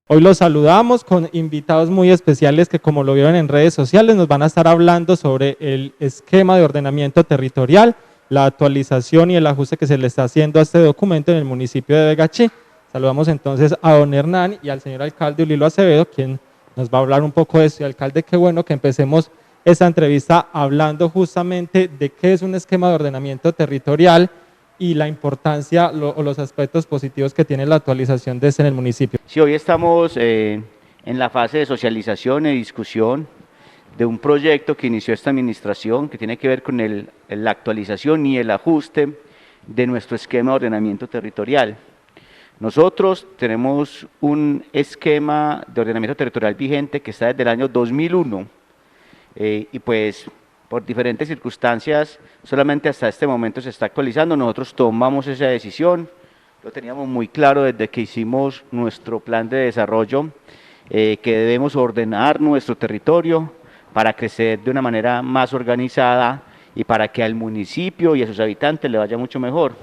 Hoy los saludamos con invitados muy especiales que, como lo vieron en redes sociales, nos van a estar hablando sobre el esquema de ordenamiento territorial, la actualización y el ajuste que se le está haciendo a este documento en el municipio de Vegachí. Saludamos entonces a don Hernán y al señor alcalde Ulilo Acevedo, quien nos va a hablar un poco de esto. Y alcalde, qué bueno que empecemos esta entrevista hablando justamente de qué es un esquema de ordenamiento territorial y la importancia o los aspectos positivos que tiene la actualización de este en el municipio. Sí, hoy estamos en la fase de socialización y discusión de un proyecto que inició esta administración que tiene que ver con la actualización y el ajuste de nuestro esquema de ordenamiento territorial. Nosotros tenemos un esquema de ordenamiento territorial vigente que está desde el año 2001 y pues por diferentes circunstancias solamente hasta este momento se está actualizando. Nosotros tomamos esa decisión. Lo teníamos muy claro desde que hicimos nuestro plan de desarrollo, que debemos ordenar nuestro territorio para crecer de una manera más organizada y para que al municipio y a sus habitantes le vaya mucho mejor.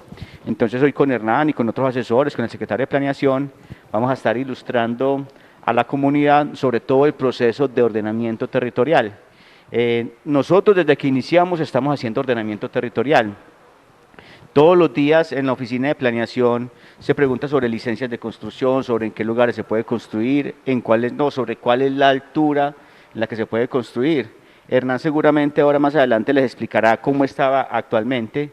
Entonces hoy con Hernán y con otros asesores, con el secretario de Planeación, vamos a estar ilustrando a la comunidad sobre todo el proceso de ordenamiento territorial. Nosotros desde que iniciamos estamos haciendo ordenamiento territorial. Todos los días en la oficina de planeación se pregunta sobre licencias de construcción, sobre en qué lugares se puede construir, en cuáles no, sobre cuál es la altura en la que se puede construir. Hernán seguramente ahora más adelante les explicará cómo estaba actualmente,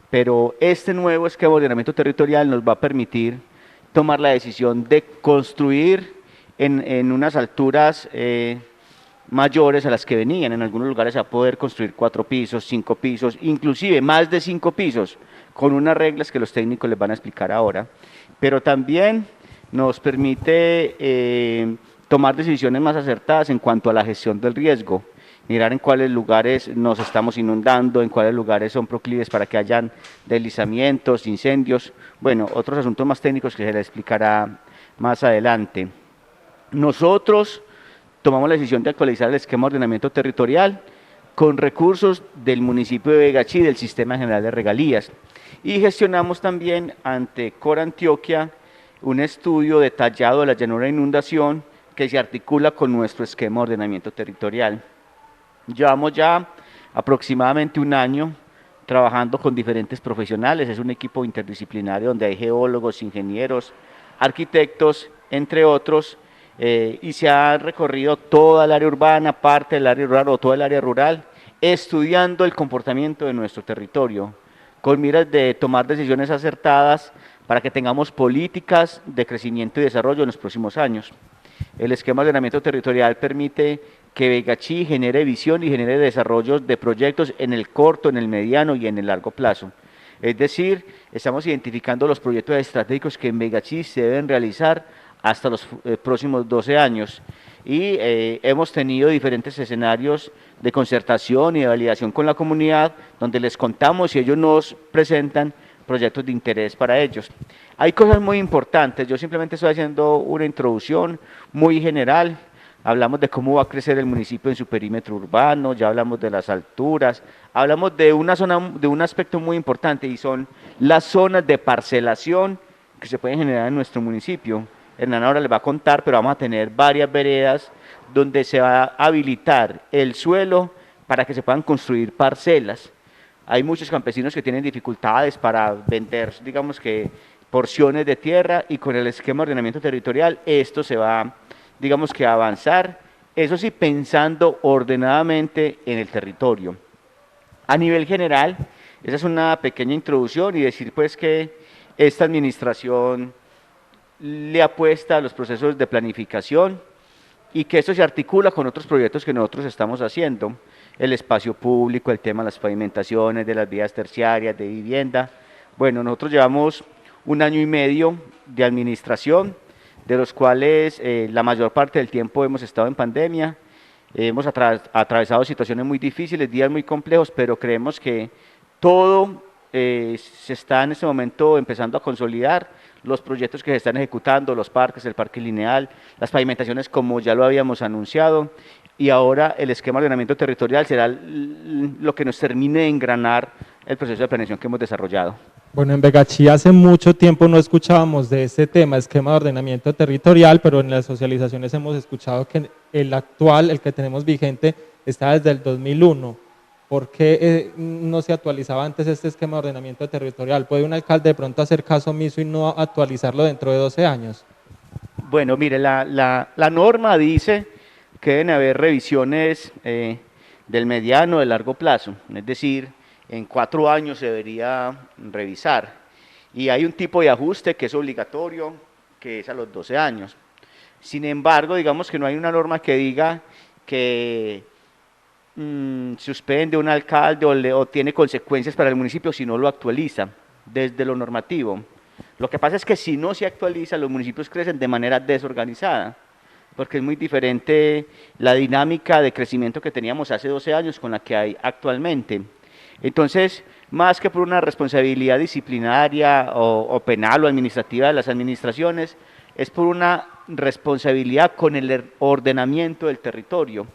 pero este nuevo esquema de ordenamiento territorial nos va a permitir tomar la decisión de construir en unas alturas mayores a las que venían. En algunos lugares se va a poder construir 4 pisos, 5 pisos, inclusive más de 5 pisos, con unas reglas que los técnicos les van a explicar ahora, pero también nos permite tomar decisiones más acertadas en cuanto a la gestión del riesgo, mirar en cuáles lugares nos estamos inundando, en cuáles lugares son proclives para que hayan deslizamientos, incendios, bueno, otros asuntos más técnicos que se les explicará más adelante. Nosotros tomamos la decisión de actualizar el esquema de ordenamiento territorial con recursos del municipio de Vegachí, del Sistema General de Regalías. Y gestionamos también ante Cor Antioquia un estudio detallado de la llanura de inundación que se articula con nuestro esquema de ordenamiento territorial. Llevamos ya aproximadamente un año trabajando con diferentes profesionales, es un equipo interdisciplinario donde hay geólogos, ingenieros, arquitectos, entre otros, y se ha recorrido toda el área urbana, parte del área rural o toda el área rural, estudiando el comportamiento de nuestro territorio, con miras de tomar decisiones acertadas para que tengamos políticas de crecimiento y desarrollo en los próximos años. El esquema de ordenamiento territorial permite que Vegachí genere visión y genere desarrollos de proyectos en el corto, en el mediano y en el largo plazo. Es decir, estamos identificando los proyectos estratégicos que en Vegachí se deben realizar hasta los próximos 12 años. Y hemos tenido diferentes escenarios de concertación y de validación con la comunidad, donde les contamos y ellos nos presentan proyectos de interés para ellos. Hay cosas muy importantes, yo simplemente estoy haciendo una introducción muy general, hablamos de cómo va a crecer el municipio en su perímetro urbano, ya hablamos de las alturas, hablamos de una zona, de un aspecto muy importante y son las zonas de parcelación que se pueden generar en nuestro municipio. Hernán ahora les va a contar, pero vamos a tener varias veredas donde se va a habilitar el suelo para que se puedan construir parcelas. Hay muchos campesinos que tienen dificultades para vender, digamos que, porciones de tierra y con el esquema de ordenamiento territorial esto se va, digamos que, a avanzar, eso sí, pensando ordenadamente en el territorio. A nivel general, esa es una pequeña introducción y decir pues que esta administración le apuesta a los procesos de planificación y que esto se articula con otros proyectos que nosotros estamos haciendo, el espacio público, el tema de las pavimentaciones, de las vías terciarias, de vivienda. Bueno, nosotros llevamos un año y medio de administración, de los cuales la mayor parte del tiempo hemos estado en pandemia, hemos atravesado situaciones muy difíciles, días muy complejos, pero creemos que todo se está en este momento empezando a consolidar, los proyectos que se están ejecutando, los parques, el parque lineal, las pavimentaciones como ya lo habíamos anunciado, y ahora el esquema de ordenamiento territorial será lo que nos termine de engranar el proceso de planeación que hemos desarrollado. Bueno, en Begachí hace mucho tiempo no escuchábamos de ese tema, esquema de ordenamiento territorial, pero en las socializaciones hemos escuchado que el actual, el que tenemos vigente, está desde el 2001. ¿Por qué no se actualizaba antes este esquema de ordenamiento territorial? ¿Puede un alcalde de pronto hacer caso omiso y no actualizarlo dentro de 12 años? Bueno, mire, la norma dice que deben haber revisiones del mediano, de largo plazo, es decir, en 4 años se debería revisar. Y hay un tipo de ajuste que es obligatorio, que es a los 12 años. Sin embargo, digamos que no hay una norma que diga que suspende un alcalde o tiene consecuencias para el municipio si no lo actualiza desde lo normativo. Lo que pasa es que si no se actualiza, los municipios crecen de manera desorganizada, porque es muy diferente la dinámica de crecimiento que teníamos hace 12 años con la que hay actualmente. Entonces, más que por una responsabilidad disciplinaria o penal o administrativa de las administraciones, es por una responsabilidad con el ordenamiento del territorio.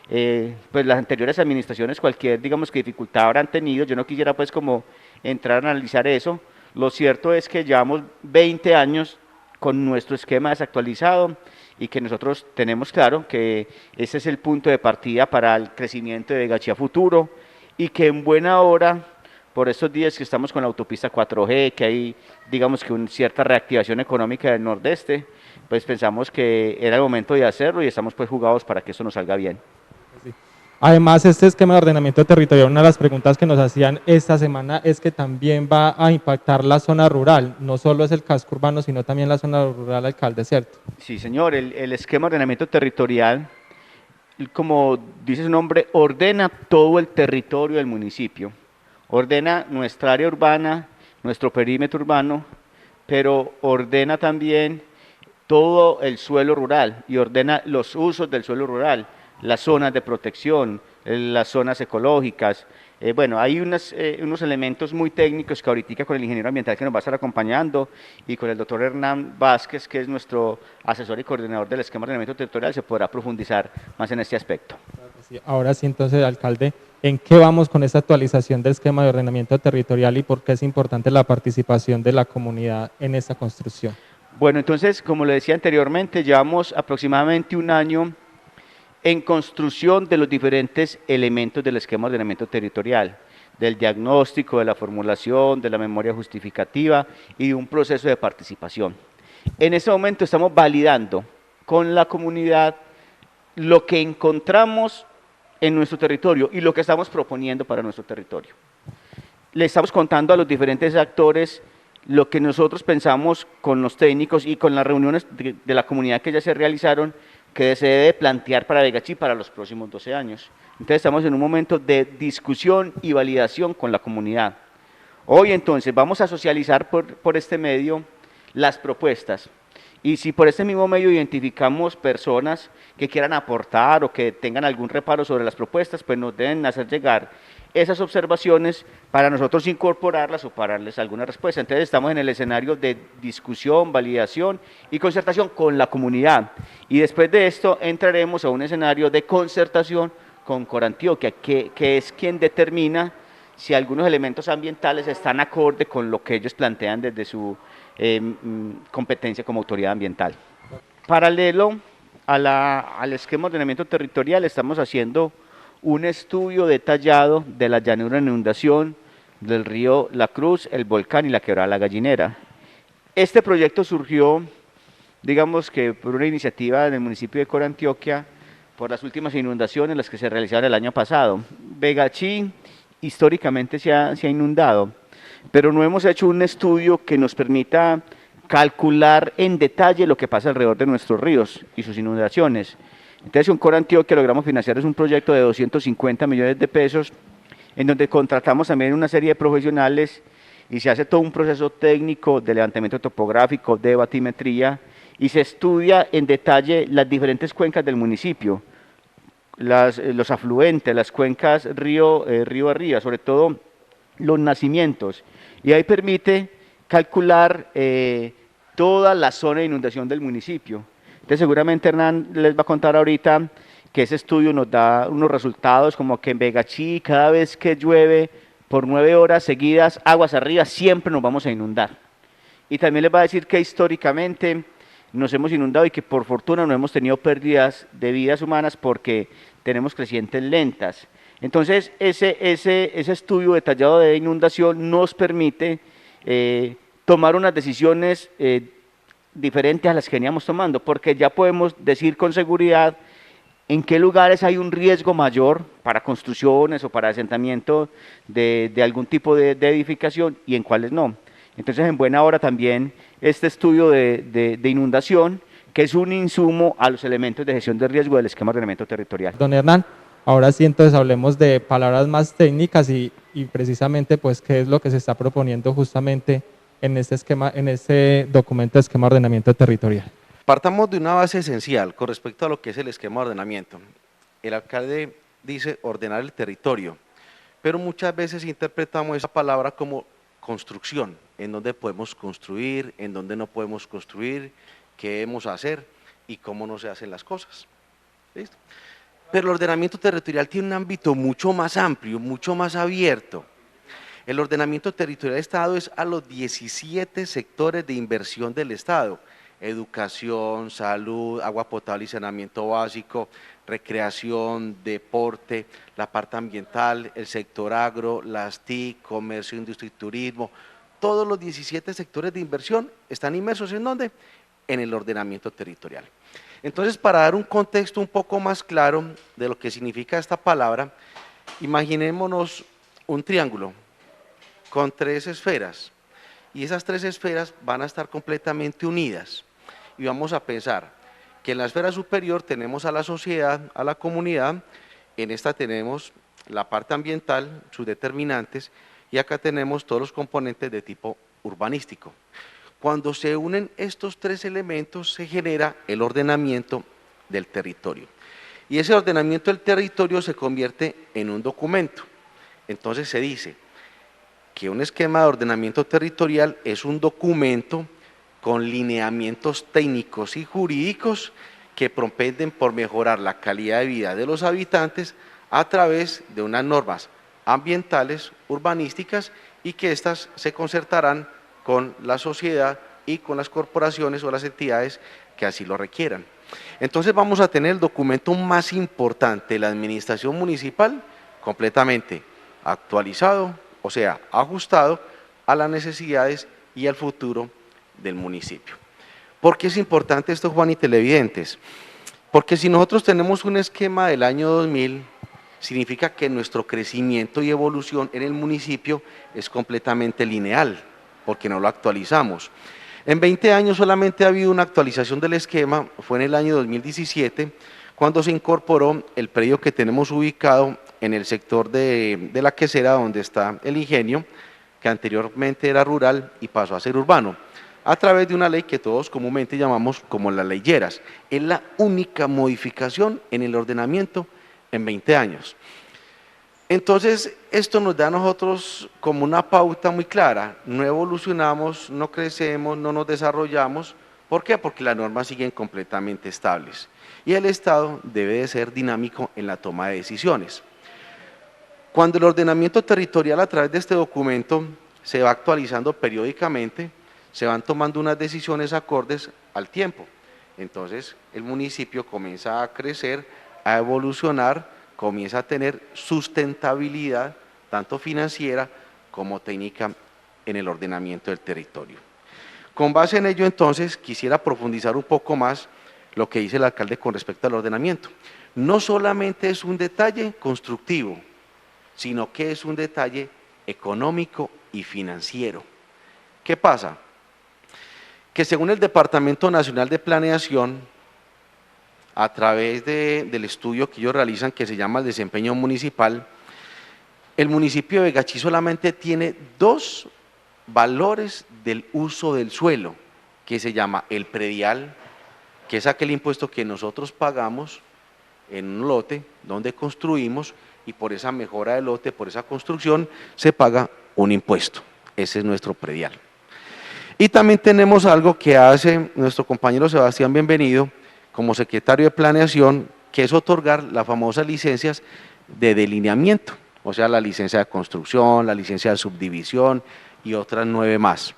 Pues las anteriores administraciones cualquier, digamos que dificultad habrán tenido, yo no quisiera pues como entrar a analizar eso. Lo cierto es que llevamos 20 años con nuestro esquema desactualizado y que nosotros tenemos claro que ese es el punto de partida para el crecimiento de Begachí a futuro y que en buena hora, por estos días que estamos con la autopista 4G, que hay digamos que una cierta reactivación económica del nordeste, pues pensamos que era el momento de hacerlo y estamos pues jugados para que eso nos salga bien. Sí. Además, este esquema de ordenamiento territorial, una de las preguntas que nos hacían esta semana es que también va a impactar la zona rural, no solo es el casco urbano, sino también la zona rural, alcalde, ¿cierto? Sí, señor, el esquema de ordenamiento territorial, como dice su nombre, ordena todo el territorio del municipio, ordena nuestra área urbana, nuestro perímetro urbano, pero ordena también todo el suelo rural y ordena los usos del suelo rural, las zonas de protección, las zonas ecológicas. Bueno, hay unos elementos muy técnicos que ahorita con el ingeniero ambiental que nos va a estar acompañando y con el doctor Hernán Vázquez, que es nuestro asesor y coordinador del esquema de ordenamiento territorial, se podrá profundizar más en este aspecto. Sí, ahora sí, entonces, alcalde, ¿en qué vamos con esta actualización del esquema de ordenamiento territorial y por qué es importante la participación de la comunidad en esta construcción? Bueno, entonces, como le decía anteriormente, llevamos aproximadamente un año en construcción de los diferentes elementos del esquema de ordenamiento territorial, del diagnóstico, de la formulación, de la memoria justificativa y de un proceso de participación. En este momento estamos validando con la comunidad lo que encontramos en nuestro territorio y lo que estamos proponiendo para nuestro territorio. Le estamos contando a los diferentes actores lo que nosotros pensamos con los técnicos y con las reuniones de la comunidad que ya se realizaron, que se debe plantear para Begachí para los próximos 12 años. Entonces estamos en un momento de discusión y validación con la comunidad. Hoy entonces vamos a socializar por este medio las propuestas. Y si por este mismo medio identificamos personas que quieran aportar o que tengan algún reparo sobre las propuestas, pues nos deben hacer llegar esas observaciones para nosotros incorporarlas o para darles alguna respuesta. Entonces estamos en el escenario de discusión, validación y concertación con la comunidad. Y después de esto entraremos a un escenario de concertación con Corantioquia, que es quien determina si algunos elementos ambientales están acorde con lo que ellos plantean desde su competencia como autoridad ambiental. Paralelo al esquema de ordenamiento territorial, estamos haciendo un estudio detallado de la llanura en inundación del río La Cruz, el volcán y la quebrada La Gallinera. Este proyecto surgió, digamos que por una iniciativa del municipio de Corantioquia, por las últimas inundaciones, las que se realizaron el año pasado. Begachí históricamente se ha inundado, pero no hemos hecho un estudio que nos permita calcular en detalle lo que pasa alrededor de nuestros ríos y sus inundaciones. Entonces, con Corantioquia logramos financiar un proyecto de 250 millones de pesos, en donde contratamos también una serie de profesionales y se hace todo un proceso técnico de levantamiento topográfico, de batimetría, y se estudia en detalle las diferentes cuencas del municipio, los afluentes, las cuencas río arriba, sobre todo los nacimientos, y ahí permite calcular toda la zona de inundación del municipio. Entonces seguramente Hernán les va a contar ahorita que ese estudio nos da unos resultados como que en Begachí cada vez que llueve por 9 horas seguidas, aguas arriba, siempre nos vamos a inundar. Y también les va a decir que históricamente nos hemos inundado y que por fortuna no hemos tenido pérdidas de vidas humanas porque tenemos crecientes lentas. Entonces, ese estudio detallado de inundación nos permite tomar unas decisiones diferentes a las que veníamos tomando, porque ya podemos decir con seguridad en qué lugares hay un riesgo mayor para construcciones o para asentamiento de algún tipo de edificación y en cuáles no. Entonces, en buena hora también este estudio de inundación, que es un insumo a los elementos de gestión de riesgo del esquema de ordenamiento territorial. Don Hernán, ahora sí entonces hablemos de palabras más técnicas y precisamente pues qué es lo que se está proponiendo justamente en este esquema, en este documento de esquema de ordenamiento territorial. Partamos de una base esencial con respecto a lo que es el esquema de ordenamiento. El alcalde dice ordenar el territorio, pero muchas veces interpretamos esa palabra como construcción, en dónde podemos construir, en dónde no podemos construir, qué debemos hacer y cómo no se hacen las cosas. ¿Listo? Pero el ordenamiento territorial tiene un ámbito mucho más amplio, mucho más abierto. El ordenamiento territorial del Estado es a los 17 sectores de inversión del Estado: educación, salud, agua potable y saneamiento básico, recreación, deporte, la parte ambiental, el sector agro, las TIC, comercio, industria y turismo. Todos los 17 sectores de inversión están inmersos ¿en dónde? En el ordenamiento territorial. Entonces, para dar un contexto un poco más claro de lo que significa esta palabra, imaginémonos un triángulo con 3 esferas, y esas 3 esferas van a estar completamente unidas, y vamos a pensar que en la esfera superior tenemos a la sociedad, a la comunidad, en esta tenemos la parte ambiental, sus determinantes, y acá tenemos todos los componentes de tipo urbanístico. Cuando se unen estos 3 elementos se genera el ordenamiento del territorio, y ese ordenamiento del territorio se convierte en un documento. Entonces se dice que un esquema de ordenamiento territorial es un documento con lineamientos técnicos y jurídicos que propenden por mejorar la calidad de vida de los habitantes a través de unas normas ambientales, urbanísticas, y que éstas se concertarán con la sociedad y con las corporaciones o las entidades que así lo requieran. Entonces vamos a tener el documento más importante de la administración municipal completamente actualizado, o sea, ajustado a las necesidades y al futuro del municipio. ¿Por qué es importante esto, Juan y televidentes? Porque si nosotros tenemos un esquema del año 2000, significa que nuestro crecimiento y evolución en el municipio es completamente lineal, porque no lo actualizamos. En 20 años solamente ha habido una actualización del esquema, fue en el año 2017, cuando se incorporó el predio que tenemos ubicado en el sector de la Quesera, donde está el ingenio, que anteriormente era rural y pasó a ser urbano, a través de una ley que todos comúnmente llamamos como la Ley Lleras. Es la única modificación en el ordenamiento en 20 años. Entonces, esto nos da a nosotros como una pauta muy clara: no evolucionamos, no crecemos, no nos desarrollamos. ¿Por qué? Porque las normas siguen completamente estables y el Estado debe de ser dinámico en la toma de decisiones. Cuando el ordenamiento territorial a través de este documento se va actualizando periódicamente, se van tomando unas decisiones acordes al tiempo. Entonces el municipio comienza a crecer, a evolucionar, comienza a tener sustentabilidad, tanto financiera como técnica, en el ordenamiento del territorio. Con base en ello, entonces, quisiera profundizar un poco más lo que dice el alcalde con respecto al ordenamiento. No solamente es un detalle constructivo, sino que es un detalle económico y financiero. ¿Qué pasa? Que según el Departamento Nacional de Planeación, a través del estudio que ellos realizan, que se llama el desempeño municipal, el municipio de Gachí solamente tiene 2 valores del uso del suelo, que se llama el predial, que es aquel impuesto que nosotros pagamos en un lote donde construimos, y por esa mejora del lote, por esa construcción, se paga un impuesto. Ese es nuestro predial. Y también tenemos algo que hace nuestro compañero Sebastián Bienvenido como secretario de Planeación, que es otorgar las famosas licencias de delineamiento, o sea, la licencia de construcción, la licencia de subdivisión y otras 9 más.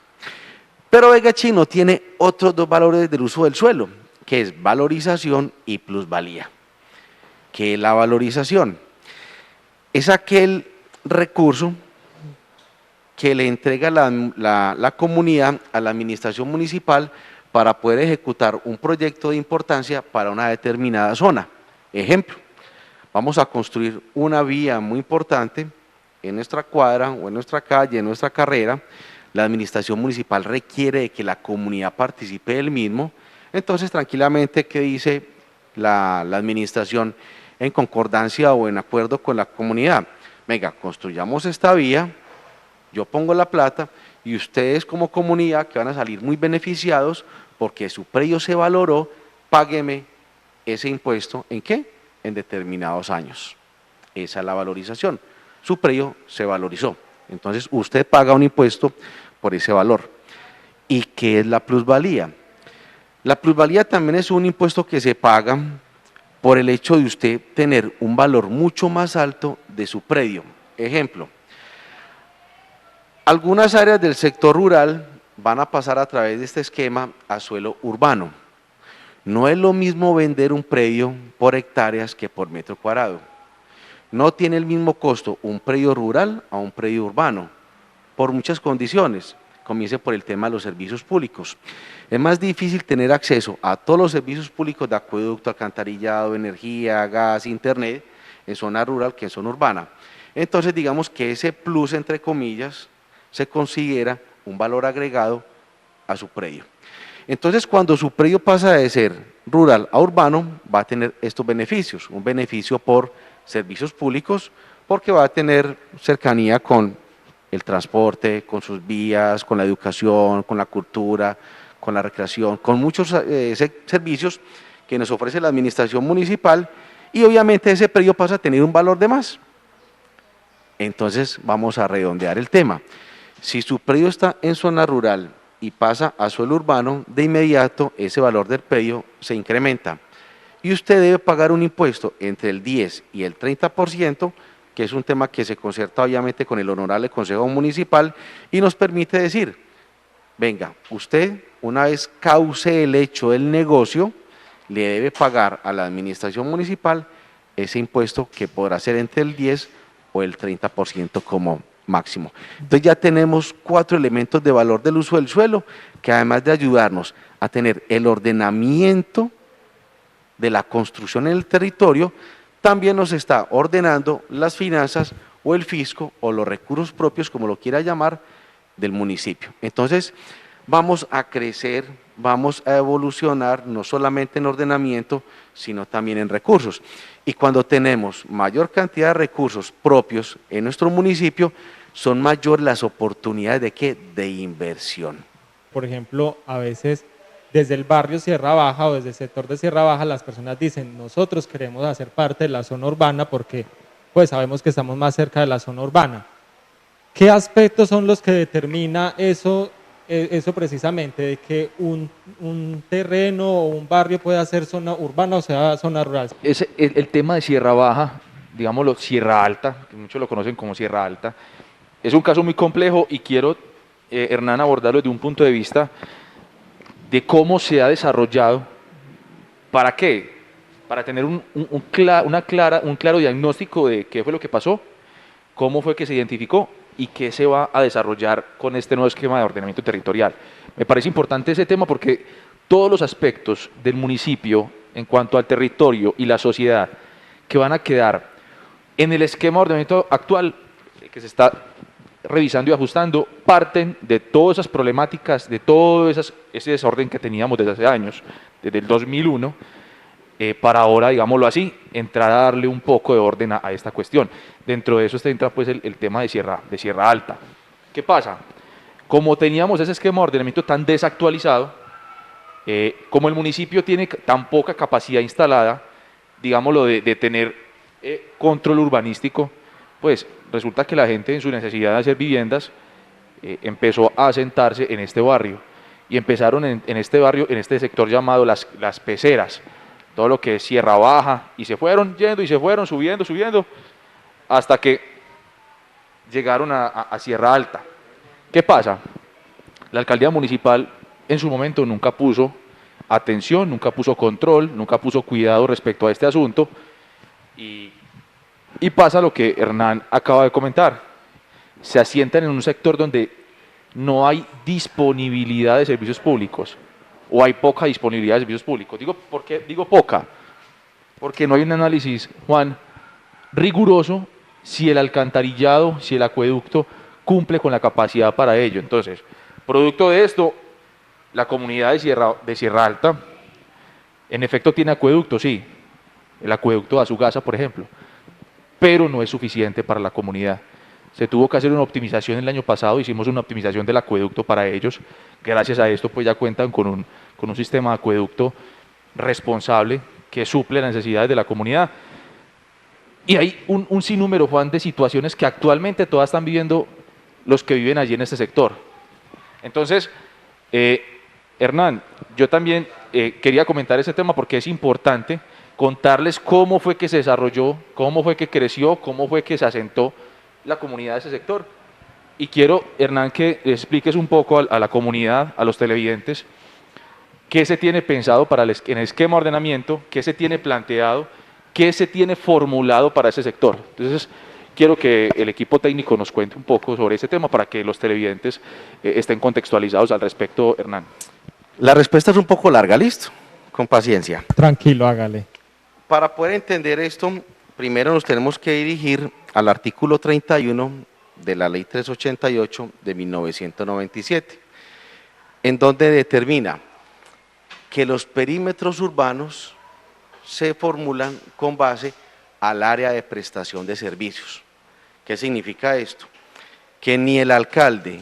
Pero Vega Chino tiene otros 2 valores del uso del suelo, que es valorización y plusvalía. ¿Qué es la valorización? Es aquel recurso que le entrega la comunidad a la administración municipal para poder ejecutar un proyecto de importancia para una determinada zona. Ejemplo, vamos a construir una vía muy importante en nuestra cuadra o en nuestra calle, en nuestra carrera. La administración municipal requiere de que la comunidad participe del mismo. Entonces, tranquilamente, ¿qué dice la administración en concordancia o en acuerdo con la comunidad? Venga, construyamos esta vía, yo pongo la plata y ustedes como comunidad, que van a salir muy beneficiados porque su predio se valoró, págueme ese impuesto, ¿en qué? En determinados años. Esa es la valorización. Su predio se valorizó. Entonces, usted paga un impuesto por ese valor. ¿Y qué es la plusvalía? La plusvalía también es un impuesto que se paga por el hecho de usted tener un valor mucho más alto de su predio. Ejemplo, algunas áreas del sector rural van a pasar a través de este esquema a suelo urbano. No es lo mismo vender un predio por hectáreas que por metro cuadrado. No tiene el mismo costo un predio rural a un predio urbano, por muchas condiciones. Comience por el tema de los servicios públicos. Es más difícil tener acceso a todos los servicios públicos de acueducto, alcantarillado, energía, gas, internet, en zona rural que en zona urbana. Entonces, digamos que ese plus, entre comillas, se considera un valor agregado a su predio. Entonces, cuando su predio pasa de ser rural a urbano, va a tener estos beneficios, un beneficio por servicios públicos, porque va a tener cercanía con el transporte, con sus vías, con la educación, con la cultura, con la recreación, con muchos servicios que nos ofrece la administración municipal, y obviamente ese predio pasa a tener un valor de más. Entonces, vamos a redondear el tema. Si su predio está en zona rural y pasa a suelo urbano, de inmediato ese valor del predio se incrementa. Y usted debe pagar un impuesto entre el 10 y el 30%, que es un tema que se concerta obviamente con el Honorable Consejo Municipal y nos permite decir, venga, usted una vez cause el hecho del negocio, le debe pagar a la administración municipal ese impuesto que podrá ser entre el 10 o el 30% como máximo. Entonces ya tenemos 4 elementos de valor del uso del suelo que además de ayudarnos a tener el ordenamiento de la construcción en el territorio, también nos está ordenando las finanzas o el fisco o los recursos propios, como lo quiera llamar, del municipio. Entonces vamos a crecer, vamos a evolucionar no solamente en ordenamiento, sino también en recursos. Y cuando tenemos mayor cantidad de recursos propios en nuestro municipio, son mayores las oportunidades de ¿qué? De inversión. Por ejemplo, a veces desde el barrio Sierra Baja o desde el sector de Sierra Baja las personas dicen, nosotros queremos hacer parte de la zona urbana porque pues sabemos que estamos más cerca de la zona urbana. ¿Qué aspectos son los que determina eso precisamente, de que un terreno o un barrio pueda ser zona urbana o sea zona rural? El tema de Sierra Baja, digámoslo, Sierra Alta, que muchos lo conocen como Sierra Alta, es un caso muy complejo y quiero, Hernán, abordarlo desde un punto de vista de cómo se ha desarrollado. ¿Para qué? Para tener un claro diagnóstico de qué fue lo que pasó, cómo fue que se identificó y qué se va a desarrollar con este nuevo esquema de ordenamiento territorial. Me parece importante ese tema porque todos los aspectos del municipio en cuanto al territorio y la sociedad que van a quedar en el esquema de ordenamiento actual que se está revisando y ajustando, parten de todas esas problemáticas, de todo ese desorden que teníamos desde hace años, desde el 2001, para ahora, digámoslo así, entrar a darle un poco de orden a esta cuestión. Dentro de eso entra pues el tema de Sierra Alta. ¿Qué pasa? Como teníamos ese esquema de ordenamiento tan desactualizado, como el municipio tiene tan poca capacidad instalada, digámoslo, de tener control urbanístico, pues resulta que la gente en su necesidad de hacer viviendas empezó a asentarse en este barrio y empezaron en este barrio, en este sector llamado las peceras, todo lo que es Sierra Baja, y se fueron yendo y se fueron subiendo, hasta que llegaron a Sierra Alta. ¿Qué pasa? La alcaldía municipal en su momento nunca puso atención, nunca puso control, nunca puso cuidado respecto a este asunto y pasa lo que Hernán acaba de comentar. Se asientan en un sector donde no hay disponibilidad de servicios públicos o hay poca disponibilidad de servicios públicos. ¿Por qué digo poca? Porque no hay un análisis, Juan, riguroso si el alcantarillado, si el acueducto cumple con la capacidad para ello. Entonces, producto de esto, la comunidad de Sierra Alta, en efecto tiene acueducto, sí, el acueducto de Azugasa, por ejemplo, pero no es suficiente para la comunidad. Se tuvo que hacer una optimización el año pasado, hicimos una optimización del acueducto para ellos. Gracias a esto pues ya cuentan con un sistema de acueducto responsable que suple las necesidades de la comunidad. Y hay un sinnúmero, Juan, de situaciones que actualmente todas están viviendo los que viven allí en este sector. Entonces, Hernán, yo también quería comentar ese tema porque es importante contarles cómo fue que se desarrolló, cómo fue que creció, cómo fue que se asentó la comunidad de ese sector. Y quiero, Hernán, que expliques un poco a la comunidad, a los televidentes, qué se tiene pensado en el esquema de ordenamiento, qué se tiene planteado, qué se tiene formulado para ese sector. Entonces, quiero que el equipo técnico nos cuente un poco sobre ese tema para que los televidentes estén contextualizados al respecto, Hernán. La respuesta es un poco larga, listo, con paciencia. Tranquilo, hágale. Para poder entender esto, primero nos tenemos que dirigir al artículo 31 de la Ley 388 de 1997, en donde determina que los perímetros urbanos se formulan con base al área de prestación de servicios. ¿Qué significa esto? Que ni el alcalde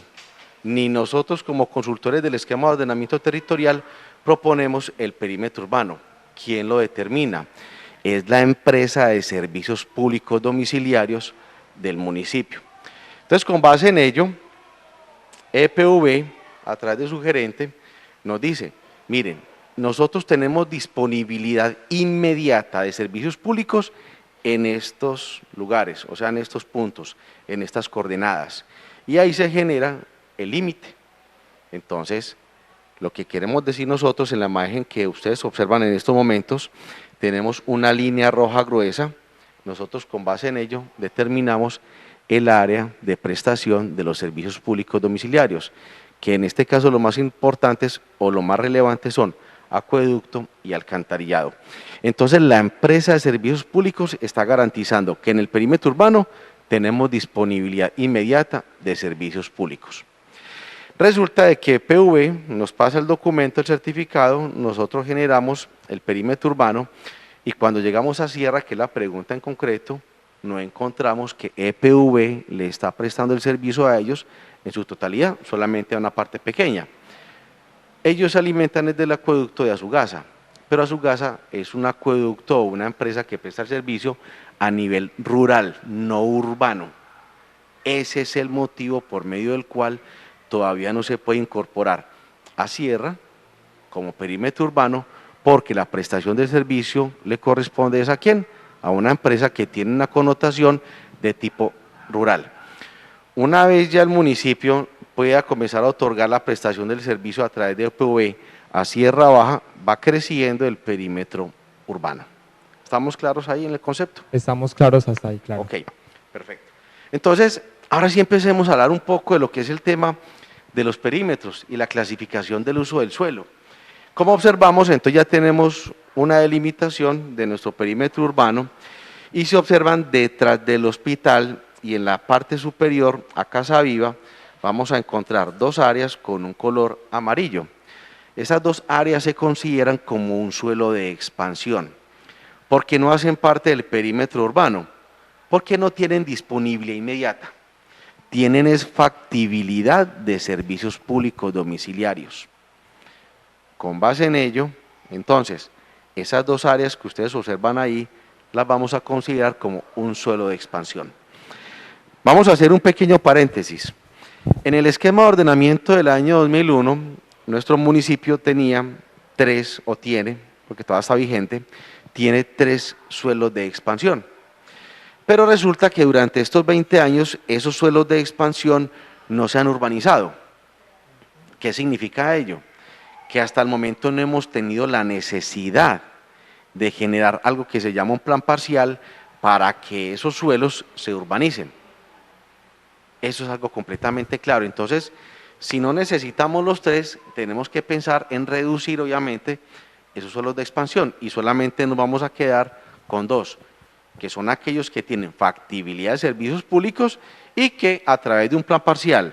ni nosotros como consultores del esquema de ordenamiento territorial proponemos el perímetro urbano. ¿Quién lo determina? Es la empresa de servicios públicos domiciliarios del municipio. Entonces, con base en ello, EPV, a través de su gerente, nos dice, miren, nosotros tenemos disponibilidad inmediata de servicios públicos en estos lugares, o sea, en estos puntos, en estas coordenadas. Y ahí se genera el límite. Entonces, lo que queremos decir nosotros en la imagen que ustedes observan en estos momentos, tenemos una línea roja gruesa, nosotros con base en ello determinamos el área de prestación de los servicios públicos domiciliarios, que en este caso lo más importantes o lo más relevante son acueducto y alcantarillado. Entonces la empresa de servicios públicos está garantizando que en el perímetro urbano tenemos disponibilidad inmediata de servicios públicos. Resulta de que PV nos pasa el documento, el certificado, nosotros generamos el perímetro urbano y cuando llegamos a Sierra, que es la pregunta en concreto, no encontramos que EPV le está prestando el servicio a ellos en su totalidad, solamente a una parte pequeña. Ellos se alimentan desde el acueducto de Azugasa, pero Azugasa es un acueducto o una empresa que presta el servicio a nivel rural, no urbano. Ese es el motivo por medio del cual todavía no se puede incorporar a Sierra como perímetro urbano, porque la prestación del servicio le corresponde ¿a quién? A una empresa que tiene una connotación de tipo rural. Una vez ya el municipio pueda comenzar a otorgar la prestación del servicio a través de OPV a Sierra Baja, va creciendo el perímetro urbano. ¿Estamos claros ahí en el concepto? Estamos claros hasta ahí, claro. Ok, perfecto. Entonces, ahora sí empecemos a hablar un poco de lo que es el tema de los perímetros y la clasificación del uso del suelo. Como observamos, entonces ya tenemos una delimitación de nuestro perímetro urbano y se observan detrás del hospital y en la parte superior a Casa Viva vamos a encontrar dos áreas con un color amarillo. Esas dos áreas se consideran como un suelo de expansión, porque no hacen parte del perímetro urbano, porque no tienen disponibilidad inmediata, tienen es factibilidad de servicios públicos domiciliarios. Con base en ello, entonces, esas dos áreas que ustedes observan ahí, las vamos a considerar como un suelo de expansión. Vamos a hacer un pequeño paréntesis. En el esquema de ordenamiento del año 2001, nuestro municipio tenía tres, o tiene, porque todavía está vigente, tiene tres suelos de expansión. Pero resulta que durante estos 20 años esos suelos de expansión no se han urbanizado. ¿Qué significa ello? Que hasta el momento no hemos tenido la necesidad de generar algo que se llama un plan parcial para que esos suelos se urbanicen. Eso es algo completamente claro. Entonces, si no necesitamos los tres, tenemos que pensar en reducir, obviamente, esos suelos de expansión y solamente nos vamos a quedar con dos, que son aquellos que tienen factibilidad de servicios públicos y que a través de un plan parcial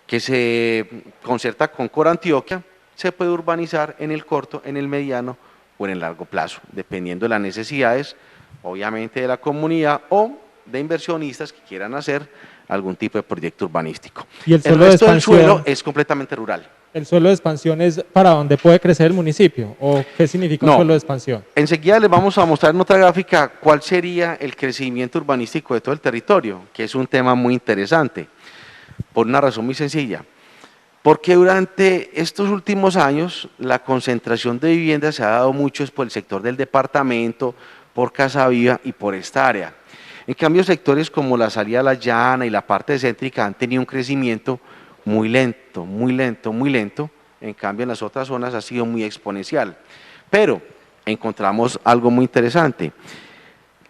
que se concerta con Corantioquia, se puede urbanizar en el corto, en el mediano o en el largo plazo, dependiendo de las necesidades, obviamente, de la comunidad o de inversionistas que quieran hacer algún tipo de proyecto urbanístico. Y el El suelo de resto del expansión, suelo es completamente rural. ¿el suelo de expansión es para donde puede crecer el municipio? ¿O qué significa un No. suelo de expansión? Enseguida les vamos a mostrar en otra gráfica cuál sería el crecimiento urbanístico de todo el territorio, que es un tema muy interesante, por una razón muy sencilla. Porque durante estos últimos años la concentración de viviendas se ha dado mucho por el sector del departamento, por Casa Viva y por esta área. En cambio, sectores como la salida a la llana y la parte céntrica han tenido un crecimiento muy lento, muy lento, muy lento. En cambio, en las otras zonas ha sido muy exponencial. Pero encontramos algo muy interesante.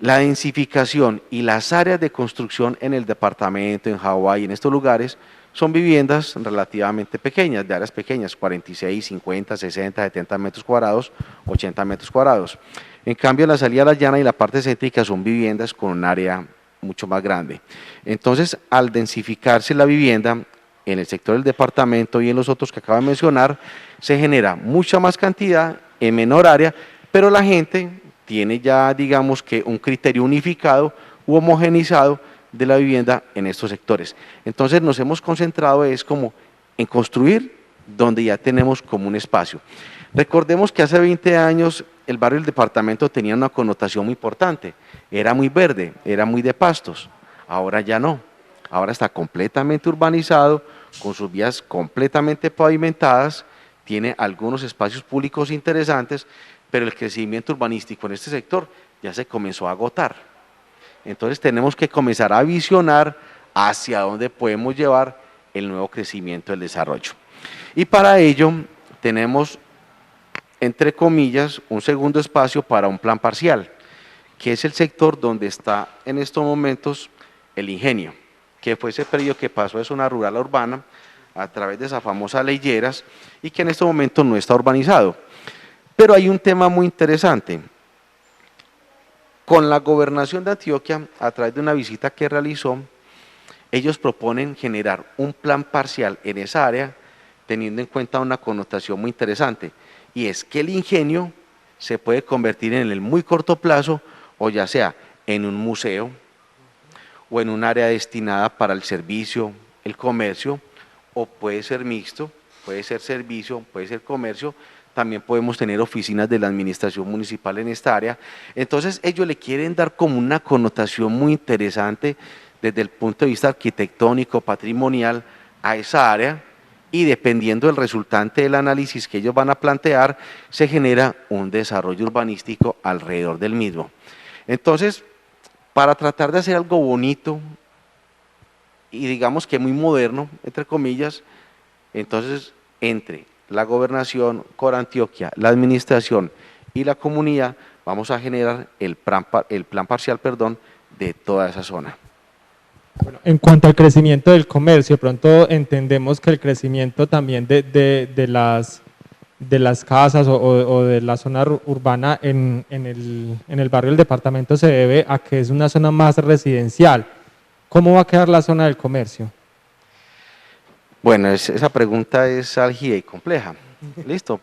La densificación y las áreas de construcción en el departamento, en Hawái, en estos lugares, son viviendas relativamente pequeñas, de áreas pequeñas, 46, 50, 60, 70 metros cuadrados, 80 metros cuadrados. En cambio, la salida a la llana y la parte céntrica son viviendas con un área mucho más grande. Entonces, al densificarse la vivienda en el sector del departamento y en los otros que acabo de mencionar, se genera mucha más cantidad en menor área, pero la gente tiene ya, digamos que, un criterio unificado u homogenizado de la vivienda en estos sectores. Entonces nos hemos concentrado como en construir donde ya tenemos como un espacio. Recordemos que hace 20 años el barrio del departamento tenía una connotación muy importante, era muy verde, era muy de pastos, ahora ya no, ahora está completamente urbanizado, con sus vías completamente pavimentadas, tiene algunos espacios públicos interesantes, pero el crecimiento urbanístico en este sector ya se comenzó a agotar. Entonces tenemos que comenzar a visionar hacia dónde podemos llevar el nuevo crecimiento del desarrollo. Y para ello tenemos, entre comillas, un segundo espacio para un plan parcial, que es el sector donde está en estos momentos el ingenio, que fue ese periodo que pasó de zona rural a urbana a través de esa famosa ley Lleras y que en estos momentos no está urbanizado. Pero hay un tema muy interesante. Con la gobernación de Antioquia, a través de una visita que realizó, ellos proponen generar un plan parcial en esa área, teniendo en cuenta una connotación muy interesante, y es que el ingenio se puede convertir en el muy corto plazo, o ya sea en un museo, o en un área destinada para el servicio, el comercio, o puede ser mixto, puede ser servicio, puede ser comercio. También podemos tener oficinas de la administración municipal en esta área. Entonces ellos le quieren dar como una connotación muy interesante desde el punto de vista arquitectónico, patrimonial, a esa área, y dependiendo del resultante del análisis que ellos van a plantear, se genera un desarrollo urbanístico alrededor del mismo. Entonces, para tratar de hacer algo bonito y digamos que muy moderno, entre comillas, entonces entre la gobernación, Corantioquia, la administración y la comunidad, vamos a generar el plan parcial de toda esa zona. Bueno, en cuanto al crecimiento del comercio, pronto entendemos que el crecimiento también de las casas o de la zona urbana en el barrio del departamento se debe a que es una zona más residencial. ¿Cómo va a quedar la zona del comercio? Bueno, esa pregunta es álgida y compleja. Listo.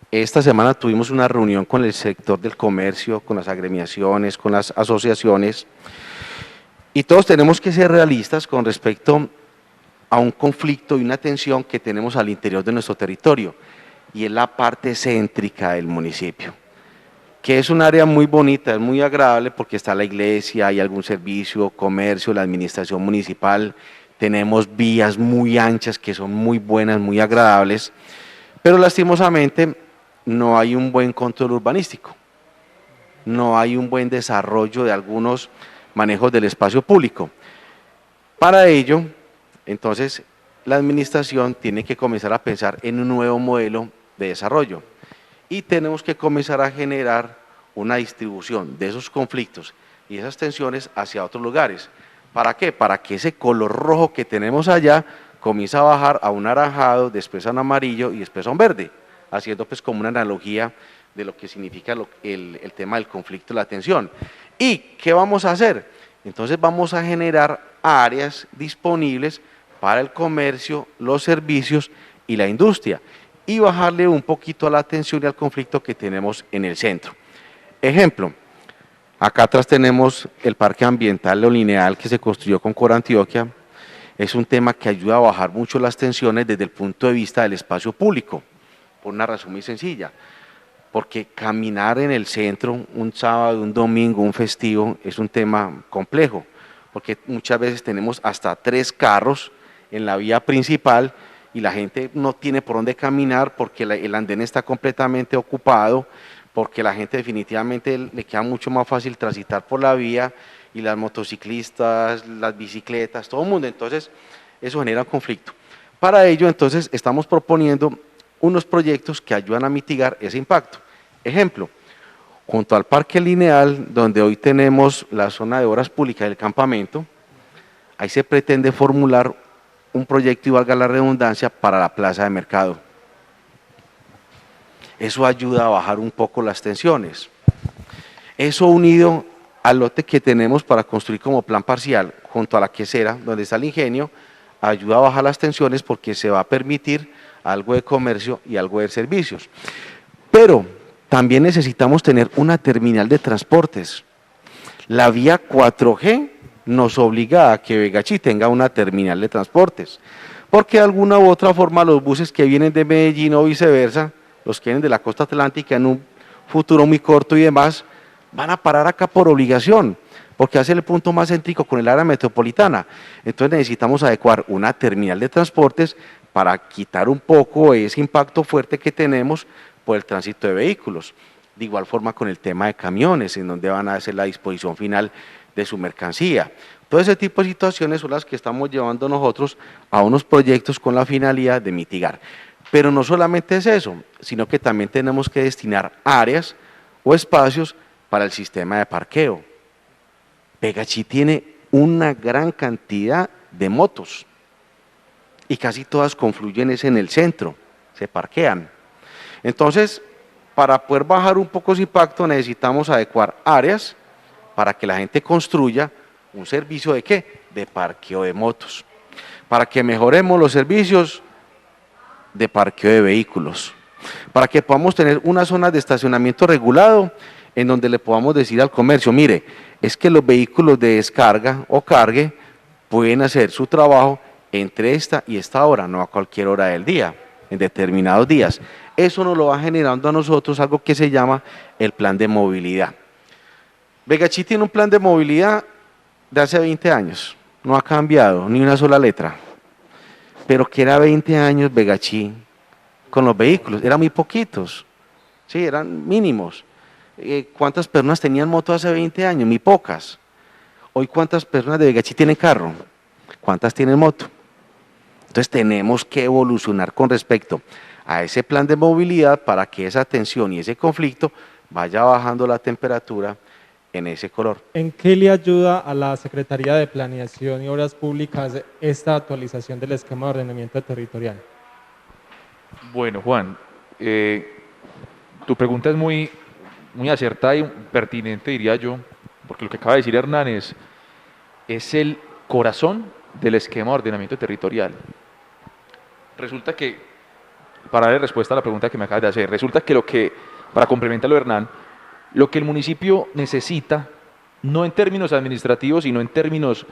Esta semana tuvimos una reunión con el sector del comercio, con las agremiaciones, con las asociaciones, y todos tenemos que ser realistas con respecto a un conflicto y una tensión que tenemos al interior de nuestro territorio, y es la parte céntrica del municipio, que es un área muy bonita, es muy agradable porque está la iglesia, hay algún servicio, comercio, la administración municipal, tenemos vías muy anchas que son muy buenas, muy agradables, pero lastimosamente no hay un buen control urbanístico, no hay un buen desarrollo de algunos manejos del espacio público. Para ello, entonces, la administración tiene que comenzar a pensar en un nuevo modelo de desarrollo y tenemos que comenzar a generar una distribución de esos conflictos y esas tensiones hacia otros lugares. ¿Para qué? Para que ese color rojo que tenemos allá comience a bajar a un naranjado, después a un amarillo y después a un verde, haciendo pues como una analogía de lo que significa el tema del conflicto y la tensión. ¿Y qué vamos a hacer? Entonces vamos a generar áreas disponibles para el comercio, los servicios y la industria y bajarle un poquito a la tensión y al conflicto que tenemos en el centro. Ejemplo, acá atrás tenemos el Parque Ambiental Neolineal que se construyó con Corantioquia. Es un tema que ayuda a bajar mucho las tensiones desde el punto de vista del espacio público, por una razón muy sencilla, porque caminar en el centro un sábado, un domingo, un festivo, es un tema complejo, porque muchas veces tenemos hasta 3 carros en la vía principal y la gente no tiene por dónde caminar porque el andén está completamente ocupado, porque la gente definitivamente le queda mucho más fácil transitar por la vía y las motociclistas, las bicicletas, todo el mundo, entonces eso genera un conflicto. Para ello entonces estamos proponiendo unos proyectos que ayudan a mitigar ese impacto. Ejemplo, junto al Parque Lineal, donde hoy tenemos la zona de obras públicas del campamento, ahí se pretende formular un proyecto, y valga la redundancia, para la plaza de mercado. Eso ayuda a bajar un poco las tensiones. Eso unido al lote que tenemos para construir como plan parcial, junto a la quesera, donde está el ingenio, ayuda a bajar las tensiones porque se va a permitir algo de comercio y algo de servicios. Pero también necesitamos tener una terminal de transportes. La vía 4G nos obliga a que Vegachí tenga una terminal de transportes, porque de alguna u otra forma los buses que vienen de Medellín o viceversa, los que vienen de la costa atlántica en un futuro muy corto y demás, van a parar acá por obligación, porque hace el punto más céntrico con el área metropolitana. Entonces necesitamos adecuar una terminal de transportes para quitar un poco ese impacto fuerte que tenemos por el tránsito de vehículos. De igual forma con el tema de camiones, en donde van a hacer la disposición final de su mercancía. Todo ese tipo de situaciones son las que estamos llevando nosotros a unos proyectos con la finalidad de mitigar. Pero no solamente es eso, sino que también tenemos que destinar áreas o espacios para el sistema de parqueo. Vegachí tiene una gran cantidad de motos y casi todas confluyen en el centro, se parquean. Entonces, para poder bajar un poco ese impacto necesitamos adecuar áreas para que la gente construya un servicio de ¿qué? De parqueo de motos, para que mejoremos los servicios de parqueo de vehículos, para que podamos tener una zona de estacionamiento regulado en donde le podamos decir al comercio, mire, es que los vehículos de descarga o cargue pueden hacer su trabajo entre esta y esta hora, no a cualquier hora del día, en determinados días. Eso nos lo va generando a nosotros algo que se llama el plan de movilidad. Vegachí tiene un plan de movilidad de hace 20 años, no ha cambiado ni una sola letra, pero que era 20 años Vegachí con los vehículos, eran muy poquitos, sí, eran mínimos. ¿Cuántas personas tenían moto hace 20 años? Muy pocas. Hoy, ¿cuántas personas de Vegachí tienen carro? ¿Cuántas tienen moto? Entonces tenemos que evolucionar con respecto a ese plan de movilidad para que esa tensión y ese conflicto vaya bajando la temperatura en ese color. ¿En qué le ayuda a la Secretaría de Planeación y Obras Públicas esta actualización del esquema de ordenamiento territorial? Bueno, Juan, tu pregunta es muy acertada y pertinente, diría yo, porque lo que acaba de decir Hernán es el corazón del esquema de ordenamiento territorial. Resulta que, para darle respuesta a la pregunta que me acabas de hacer, resulta que para complementarlo Hernán, lo que el municipio necesita, no en términos administrativos, sino en términos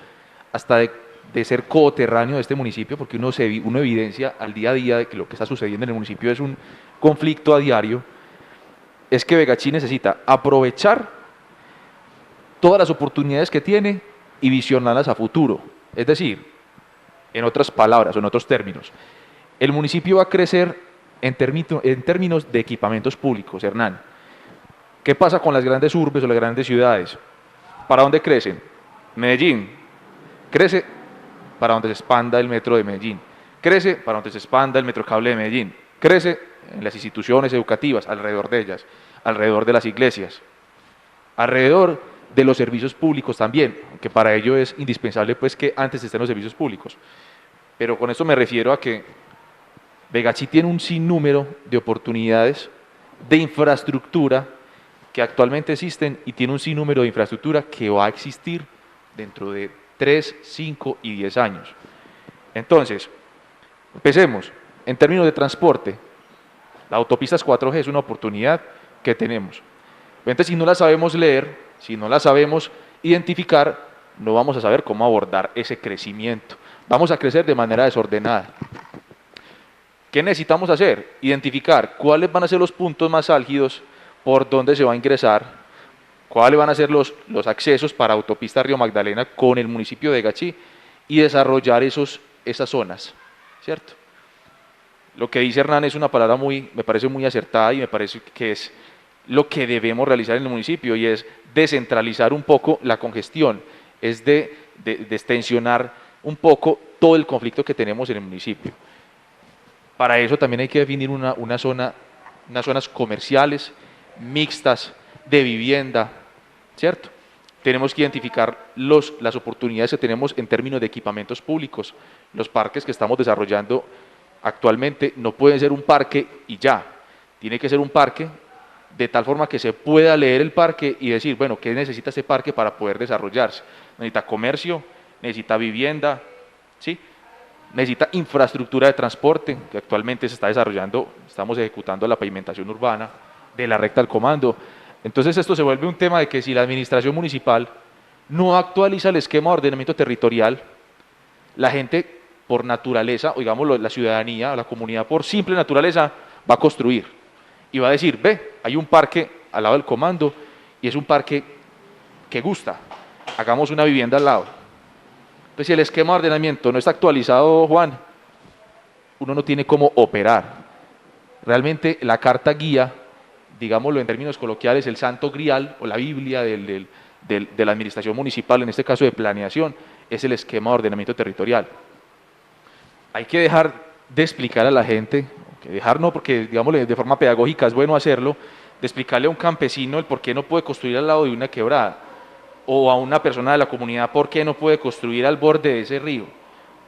hasta de ser coterráneo de este municipio, porque uno evidencia al día a día de que lo que está sucediendo en el municipio es un conflicto a diario, es que Vegachí necesita aprovechar todas las oportunidades que tiene y visionarlas a futuro. Es decir, en otras palabras o en otros términos, el municipio va a crecer en términos de equipamientos públicos, Hernán. ¿Qué pasa con las grandes urbes o las grandes ciudades? ¿Para dónde crecen? Medellín crece para donde se expanda el metro de Medellín, crece para donde se expanda el metrocable de Medellín, crece en las instituciones educativas, alrededor de ellas, alrededor de las iglesias, alrededor de los servicios públicos también, que para ello es indispensable pues que antes estén los servicios públicos. Pero con esto me refiero a que Vegachí tiene un sinnúmero de oportunidades de infraestructura que actualmente existen y tiene un sinnúmero de infraestructura que va a existir dentro de 3, 5 y 10 años. Entonces, empecemos. En términos de transporte, la autopistas 4G es una oportunidad que tenemos. Entonces, si no la sabemos leer, si no la sabemos identificar, no vamos a saber cómo abordar ese crecimiento. Vamos a crecer de manera desordenada. ¿Qué necesitamos hacer? Identificar cuáles van a ser los puntos más álgidos por donde se va a ingresar, cuáles van a ser los accesos para autopista Río Magdalena con el municipio de Gachí y desarrollar esas zonas, ¿cierto? Lo que dice Hernán es una palabra me parece muy acertada y me parece que es lo que debemos realizar en el municipio y es descentralizar un poco la congestión, es de extensionar un poco todo el conflicto que tenemos en el municipio. Para eso también hay que definir unas zonas comerciales, mixtas, de vivienda, ¿cierto? Tenemos que identificar las oportunidades que tenemos en términos de equipamientos públicos. Los parques que estamos desarrollando actualmente no pueden ser un parque y ya, tiene que ser un parque de tal forma que se pueda leer el parque y decir, bueno, ¿qué necesita ese parque para poder desarrollarse? Necesita comercio, necesita vivienda, ¿sí? Necesita infraestructura de transporte, que actualmente se está desarrollando, estamos ejecutando la pavimentación urbana de la recta al comando. Entonces esto se vuelve un tema de que si la administración municipal no actualiza el esquema de ordenamiento territorial, la gente por naturaleza, o digamos la ciudadanía, la comunidad por simple naturaleza va a construir y va a decir, ve, hay un parque al lado del comando y es un parque que gusta, hagamos una vivienda al lado. Entonces si el esquema de ordenamiento no está actualizado, Juan, uno no tiene cómo operar. Realmente la carta guía, digámoslo en términos coloquiales, el santo grial o la Biblia de la administración municipal, en este caso de planeación, es el esquema de ordenamiento territorial. Hay que dejar de explicar a la gente, porque digámoslo de forma pedagógica es bueno hacerlo, de explicarle a un campesino el por qué no puede construir al lado de una quebrada, o a una persona de la comunidad por qué no puede construir al borde de ese río,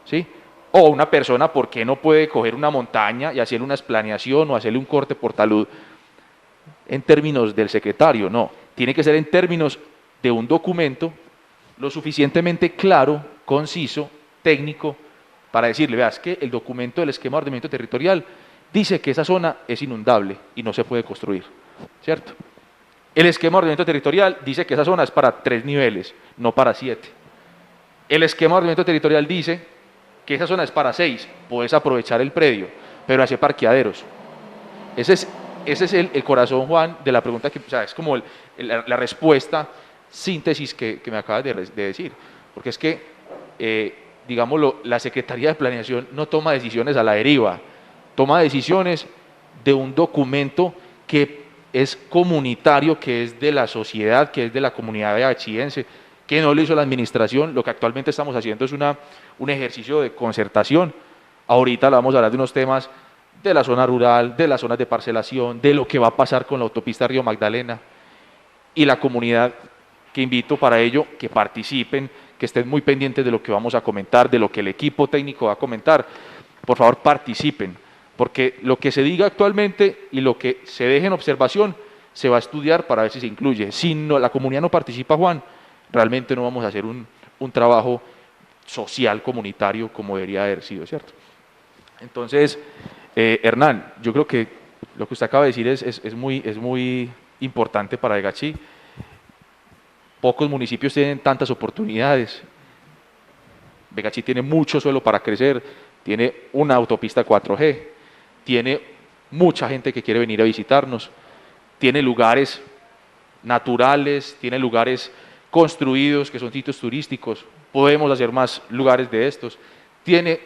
¿sí? O a una persona por qué no puede coger una montaña y hacerle una planeación o hacerle un corte por talud en términos del secretario, no, tiene que ser en términos de un documento lo suficientemente claro, conciso, técnico, para decirle, veas que el documento del esquema de ordenamiento territorial dice que esa zona es inundable y no se puede construir, ¿cierto? El esquema de ordenamiento territorial dice que esa zona es para 3 niveles, no para 7. El esquema de ordenamiento territorial dice que esa zona es para 6, puedes aprovechar el predio, pero hace parqueaderos. Ese es el corazón, Juan, de la pregunta, o sea, es como la respuesta, síntesis que me acabas de decir, porque es que, digámoslo, la Secretaría de Planeación no toma decisiones a la deriva, toma decisiones de un documento que es comunitario, que es de la sociedad, que es de la comunidad vegachiense, que no lo hizo la administración. Lo que actualmente estamos haciendo es un ejercicio de concertación. Ahorita vamos a hablar de unos temas de la zona rural, de las zonas de parcelación, de lo que va a pasar con la autopista Río Magdalena, y la comunidad que invito para ello que participen, que estén muy pendientes de lo que vamos a comentar, de lo que el equipo técnico va a comentar. Por favor, participen, porque lo que se diga actualmente y lo que se deje en observación se va a estudiar para ver si se incluye. Si no, la comunidad no participa, Juan, realmente no vamos a hacer un trabajo social, comunitario, como debería haber sido, ¿cierto? Entonces, Hernán, yo creo que lo que usted acaba de decir es muy importante para Vegachí. Pocos municipios tienen tantas oportunidades. Vegachí tiene mucho suelo para crecer, tiene una autopista 4G, tiene mucha gente que quiere venir a visitarnos, tiene lugares naturales, tiene lugares construidos que son sitios turísticos, podemos hacer más lugares de estos, tiene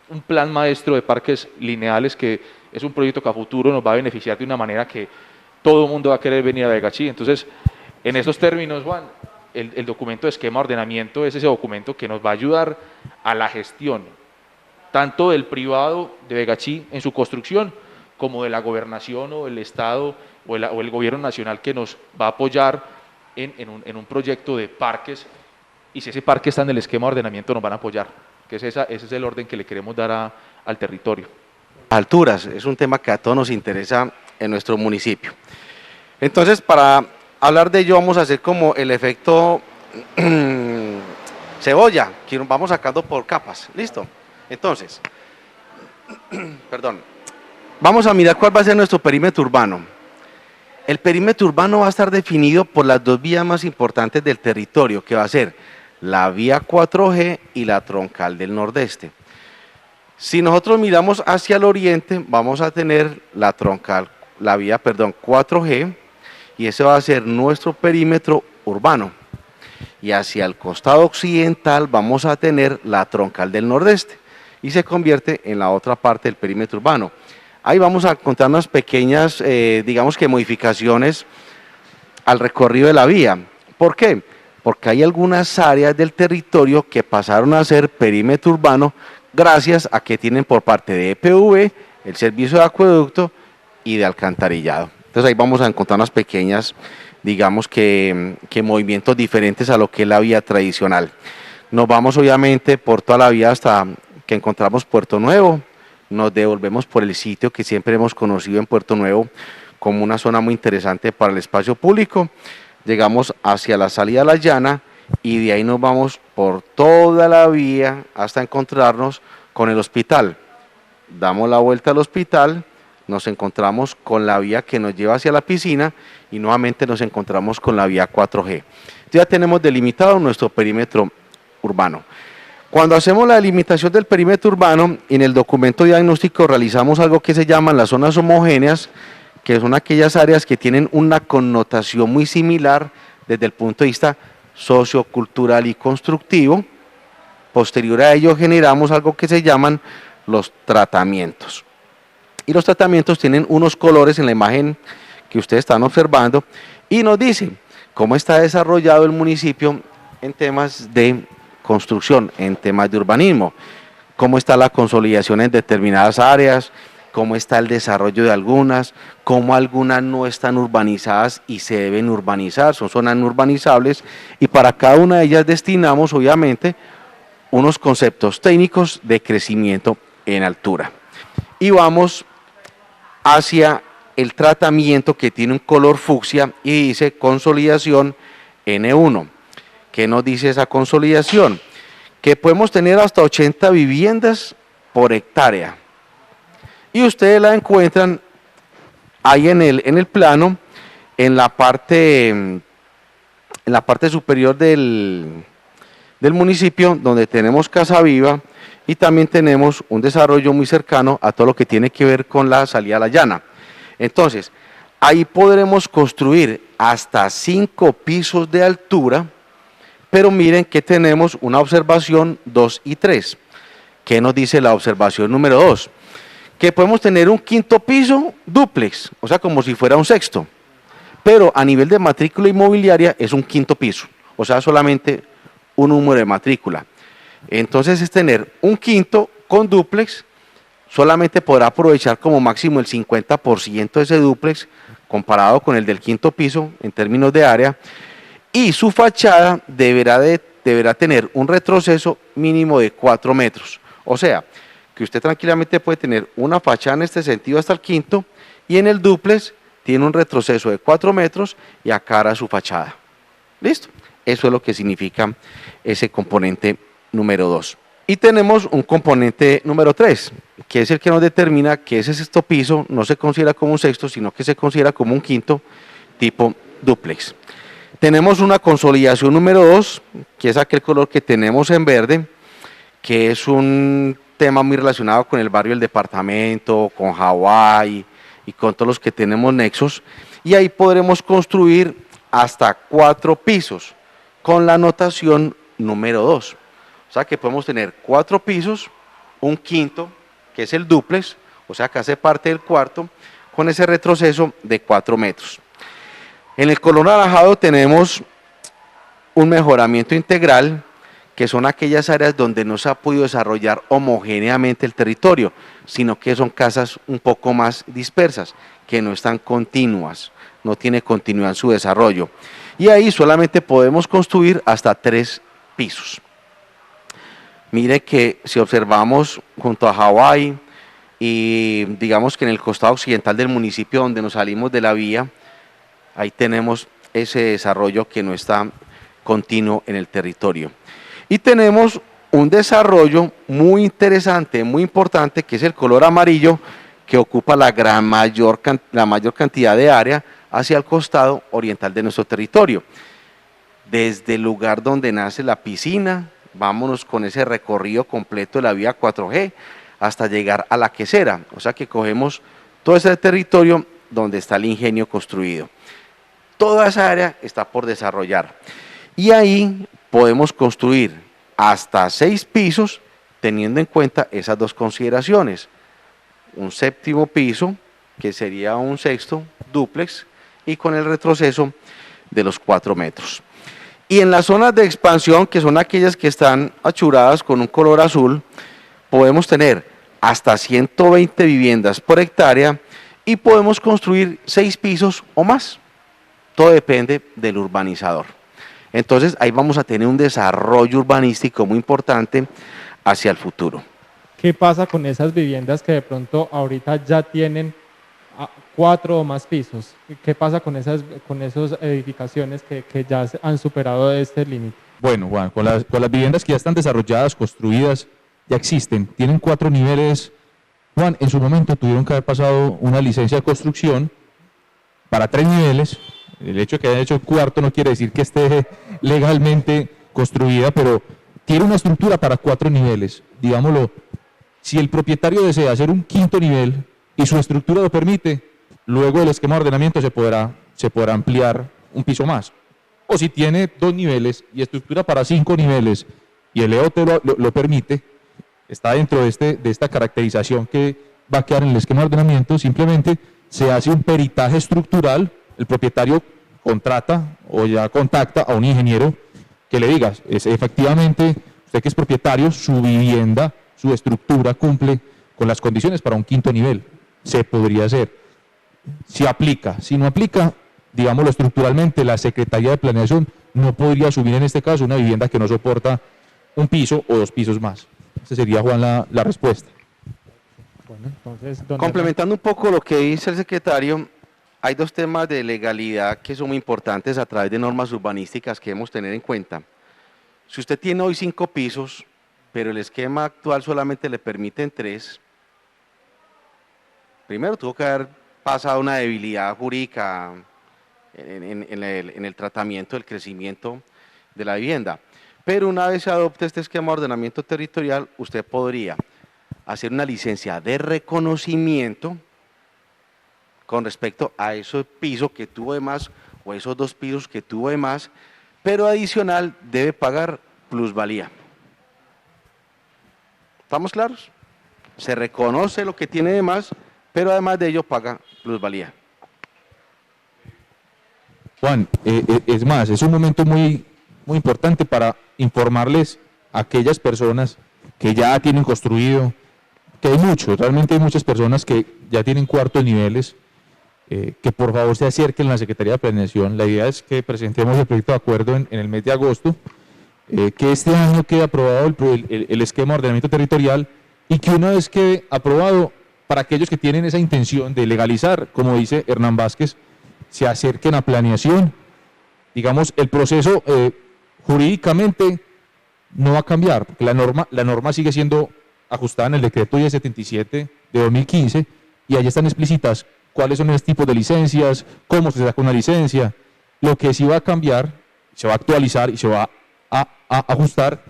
un plan maestro de parques lineales que es un proyecto que a futuro nos va a beneficiar de una manera que todo el mundo va a querer venir a Vegachí. Entonces, en esos términos, Juan, el documento de esquema de ordenamiento es ese documento que nos va a ayudar a la gestión, tanto del privado de Vegachí en su construcción, como de la gobernación o del Estado o el gobierno nacional que nos va a apoyar en un proyecto de parques, y si ese parque está en el esquema de ordenamiento nos van a apoyar, que ese es el orden que le queremos dar al territorio. Alturas, es un tema que a todos nos interesa en nuestro municipio. Entonces, para hablar de ello vamos a hacer como el efecto cebolla, que nos vamos sacando por capas, ¿listo? Entonces, perdón, vamos a mirar cuál va a ser nuestro perímetro urbano. El perímetro urbano va a estar definido por las dos vías más importantes del territorio, que va a ser la vía 4G y la troncal del nordeste. Si nosotros miramos hacia el oriente, vamos a tener la vía 4G, y ese va a ser nuestro perímetro urbano. Y hacia el costado occidental vamos a tener la troncal del nordeste, y se convierte en la otra parte del perímetro urbano. Ahí vamos a encontrar unas pequeñas, digamos que modificaciones al recorrido de la vía. ¿Por qué? Porque hay algunas áreas del territorio que pasaron a ser perímetro urbano gracias a que tienen por parte de EPV el servicio de acueducto y de alcantarillado. Entonces ahí vamos a encontrar unas pequeñas, digamos que movimientos diferentes a lo que es la vía tradicional. Nos vamos obviamente por toda la vía hasta que encontramos Puerto Nuevo, nos devolvemos por el sitio que siempre hemos conocido en Puerto Nuevo como una zona muy interesante para el espacio público, llegamos hacia la salida a la llana y de ahí nos vamos por toda la vía hasta encontrarnos con el hospital. Damos la vuelta al hospital, nos encontramos con la vía que nos lleva hacia la piscina y nuevamente nos encontramos con la vía 4G. Ya tenemos delimitado nuestro perímetro urbano. Cuando hacemos la delimitación del perímetro urbano, en el documento diagnóstico realizamos algo que se llaman las zonas homogéneas, que son aquellas áreas que tienen una connotación muy similar desde el punto de vista sociocultural y constructivo. Posterior a ello generamos algo que se llaman los tratamientos. Y los tratamientos tienen unos colores en la imagen que ustedes están observando y nos dicen cómo está desarrollado el municipio en temas de construcción, en temas de urbanismo, cómo está la consolidación en determinadas áreas, cómo está el desarrollo de algunas, cómo algunas no están urbanizadas y se deben urbanizar, son zonas no urbanizables, y para cada una de ellas destinamos obviamente unos conceptos técnicos de crecimiento en altura. Y vamos hacia el tratamiento que tiene un color fucsia y dice consolidación N1. ¿Qué nos dice esa consolidación? Que podemos tener hasta 80 viviendas por hectárea. Y ustedes la encuentran ahí en el plano, en la parte superior del municipio, donde tenemos Casa Viva y también tenemos un desarrollo muy cercano a todo lo que tiene que ver con la salida a la llana. Entonces, ahí podremos construir hasta 5 pisos de altura, pero miren que tenemos una observación 2 y 3. ¿Qué nos dice la observación número 2? Que podemos tener un quinto piso dúplex, o sea, como si fuera un sexto, pero a nivel de matrícula inmobiliaria es un quinto piso, o sea, solamente un número de matrícula. Entonces es tener un quinto con dúplex, solamente podrá aprovechar como máximo el 50% de ese dúplex comparado con el del quinto piso en términos de área, y su fachada deberá tener un retroceso mínimo de 4 metros, o sea, que usted tranquilamente puede tener una fachada en este sentido hasta el quinto y en el dúplex tiene un retroceso de 4 metros y acá hará su fachada. ¿Listo? Eso es lo que significa ese componente número 2. Y tenemos un componente número 3, que es el que nos determina que ese sexto piso no se considera como un sexto, sino que se considera como un quinto tipo dúplex. Tenemos una consolidación número 2, que es aquel color que tenemos en verde, que es un tema muy relacionado con el barrio del departamento, con Hawái y con todos los que tenemos nexos, y ahí podremos construir hasta 4 pisos con la notación número 2. O sea que podemos tener 4 pisos, un quinto, que es el dúplex, o sea que hace parte del cuarto, con ese retroceso de 4 metros. En el color anaranjado tenemos un mejoramiento integral, que son aquellas áreas donde no se ha podido desarrollar homogéneamente el territorio, sino que son casas un poco más dispersas, que no están continuas, no tiene continuidad en su desarrollo. Y ahí solamente podemos construir hasta 3 pisos. Mire que si observamos junto a Hawái y digamos que en el costado occidental del municipio donde nos salimos de la vía, ahí tenemos ese desarrollo que no está continuo en el territorio. Y tenemos un desarrollo muy interesante, muy importante, que es el color amarillo, que ocupa la mayor cantidad de área hacia el costado oriental de nuestro territorio. Desde el lugar donde nace la piscina, vámonos con ese recorrido completo de la vía 4G hasta llegar a la quesera, o sea que cogemos todo ese territorio donde está el ingenio construido. Toda esa área está por desarrollar y ahí podemos construir hasta 6 pisos teniendo en cuenta esas 2 consideraciones. Un 7º piso, que sería un 6º dúplex, y con el retroceso de los 4 metros. Y en las zonas de expansión, que son aquellas que están achuradas con un color azul, podemos tener hasta 120 viviendas por hectárea y podemos construir 6 pisos o más. Todo depende del urbanizador. Entonces ahí vamos a tener un desarrollo urbanístico muy importante hacia el futuro. ¿Qué pasa con esas viviendas que de pronto ahorita ya tienen 4 o más pisos? ¿Qué pasa con esas edificaciones que ya han superado este límite? Bueno, Juan, con las viviendas que ya están desarrolladas, construidas, ya existen, tienen 4 niveles. Juan, en su momento tuvieron que haber pasado una licencia de construcción para 3 niveles. El hecho de que hayan hecho el 4º no quiere decir que esté legalmente construida, pero tiene una estructura para 4 niveles. Digámoslo, si el propietario desea hacer un 5º nivel y su estructura lo permite, luego el esquema de ordenamiento se podrá ampliar un piso más. O si tiene 2 niveles y estructura para 5 niveles y el EOT lo permite, está dentro de esta caracterización que va a quedar en el esquema de ordenamiento. Simplemente se hace un peritaje estructural, el propietario contrata o ya contacta a un ingeniero que le diga, efectivamente, usted que es propietario, su vivienda, su estructura cumple con las condiciones para un 5º nivel. Se podría hacer. Si aplica, si no aplica, digámoslo estructuralmente, la Secretaría de Planeación no podría asumir en este caso una vivienda que no soporta un piso o 2 pisos más. Esa sería, Juan, la respuesta. Bueno, entonces, complementando un poco lo que dice el secretario, hay 2 temas de legalidad que son muy importantes a través de normas urbanísticas que debemos tener en cuenta. Si usted tiene hoy 5 pisos, pero el esquema actual solamente le permiten 3, primero tuvo que haber pasado una debilidad jurídica en el tratamiento del crecimiento de la vivienda. Pero una vez se adopte este esquema de ordenamiento territorial, usted podría hacer una licencia de reconocimiento con respecto a esos pisos que tuvo de más o esos 2 pisos que tuvo de más, pero adicional debe pagar plusvalía. ¿Estamos claros? Se reconoce lo que tiene de más, pero además de ello paga plusvalía. Juan, es más, es un momento muy, muy importante para informarles a aquellas personas que ya tienen construido, que hay muchos, realmente hay muchas personas que ya tienen 4 niveles, que por favor se acerquen a la Secretaría de Planeación. La idea es que presentemos el proyecto de acuerdo en el mes de agosto, que este año quede aprobado el esquema de ordenamiento territorial y que una vez quede aprobado, para aquellos que tienen esa intención de legalizar, como dice Hernán Vázquez, se acerquen a planeación. Digamos, el proceso jurídicamente no va a cambiar, porque la norma sigue siendo ajustada en el decreto 1077 de 2015 y ahí están explícitas cuáles son los tipos de licencias, cómo se saca una licencia. Lo que sí va a cambiar, se va a actualizar y se va a ajustar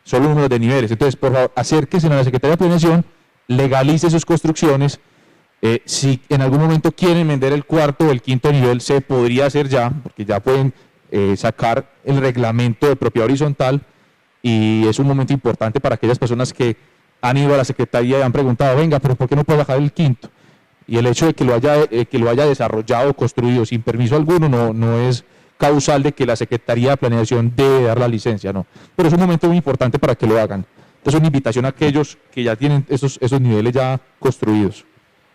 son los números de niveles. Entonces, por favor, acérquense a la Secretaría de Planeación, legalice sus construcciones. Si en algún momento quieren vender el 4º o el 5º nivel, se podría hacer ya, porque ya pueden sacar el reglamento de propiedad horizontal y es un momento importante para aquellas personas que han ido a la Secretaría y han preguntado, venga, pero ¿por qué no puedo bajar el 5º? Y el hecho de que lo haya desarrollado o construido sin permiso alguno no es causal de que la Secretaría de Planeación debe dar la licencia, no. Pero es un momento muy importante para que lo hagan. Entonces, una invitación a aquellos que ya tienen esos niveles ya construidos.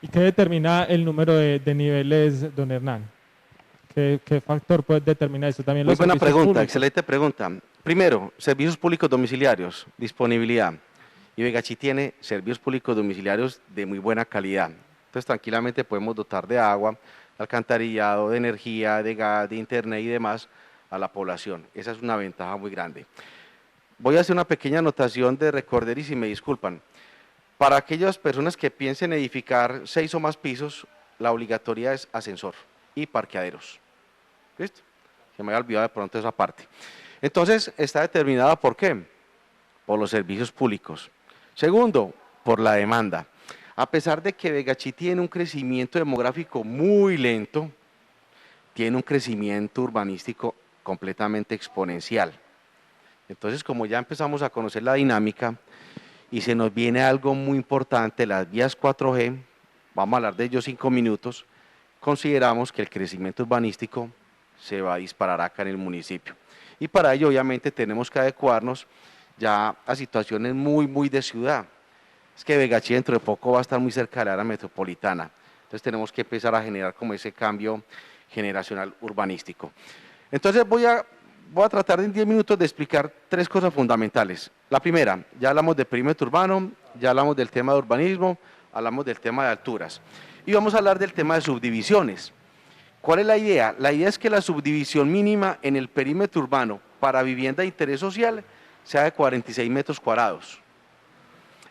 ¿Y qué determina el número de niveles, don Hernán? ¿Qué factor puede determinar eso? También Muy los buena servicios pregunta, públicos. excelente pregunta. Primero, servicios públicos domiciliarios, disponibilidad. Y Vegachi tiene servicios públicos domiciliarios de muy buena calidad. Entonces, tranquilamente podemos dotar de agua, de alcantarillado, de energía, de gas, de internet y demás a la población. Esa es una ventaja muy grande. Voy a hacer una pequeña anotación de recorder y si me disculpan. Para aquellas personas que piensen edificar 6 o más pisos, la obligatoria es ascensor y parqueaderos. ¿Listo? Se me había olvidado de pronto esa parte. Entonces, está determinada ¿por qué? Por los servicios públicos. Segundo, por la demanda. A pesar de que Vegachi tiene un crecimiento demográfico muy lento, tiene un crecimiento urbanístico completamente exponencial. Entonces, como ya empezamos a conocer la dinámica y se nos viene algo muy importante, las vías 4G, vamos a hablar de ello 5 minutos, consideramos que el crecimiento urbanístico se va a disparar acá en el municipio. Y para ello, obviamente, tenemos que adecuarnos ya a situaciones muy de ciudad. Es que Vegachi dentro de poco va a estar muy cerca de la área metropolitana. Entonces tenemos que empezar a generar como ese cambio generacional urbanístico. Entonces voy a tratar en 10 minutos de explicar 3 cosas fundamentales. La primera, ya hablamos de perímetro urbano, ya hablamos del tema de urbanismo, hablamos del tema de alturas. Y vamos a hablar del tema de subdivisiones. ¿Cuál es la idea? La idea es que la subdivisión mínima en el perímetro urbano para vivienda de interés social sea de 46 metros cuadrados.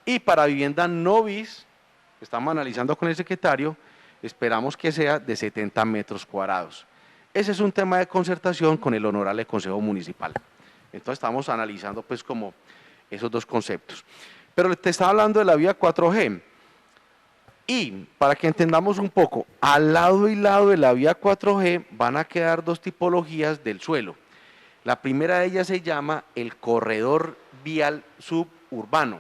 Y para vivienda no bis, que estamos analizando con el secretario, esperamos que sea de 70 metros cuadrados. Ese es un tema de concertación con el Honorable Consejo Municipal. Entonces estamos analizando pues como esos 2 conceptos. Pero te estaba hablando de la vía 4G. Y para que entendamos un poco, al lado y lado de la vía 4G van a quedar 2 tipologías del suelo. La primera de ellas se llama el corredor vial suburbano.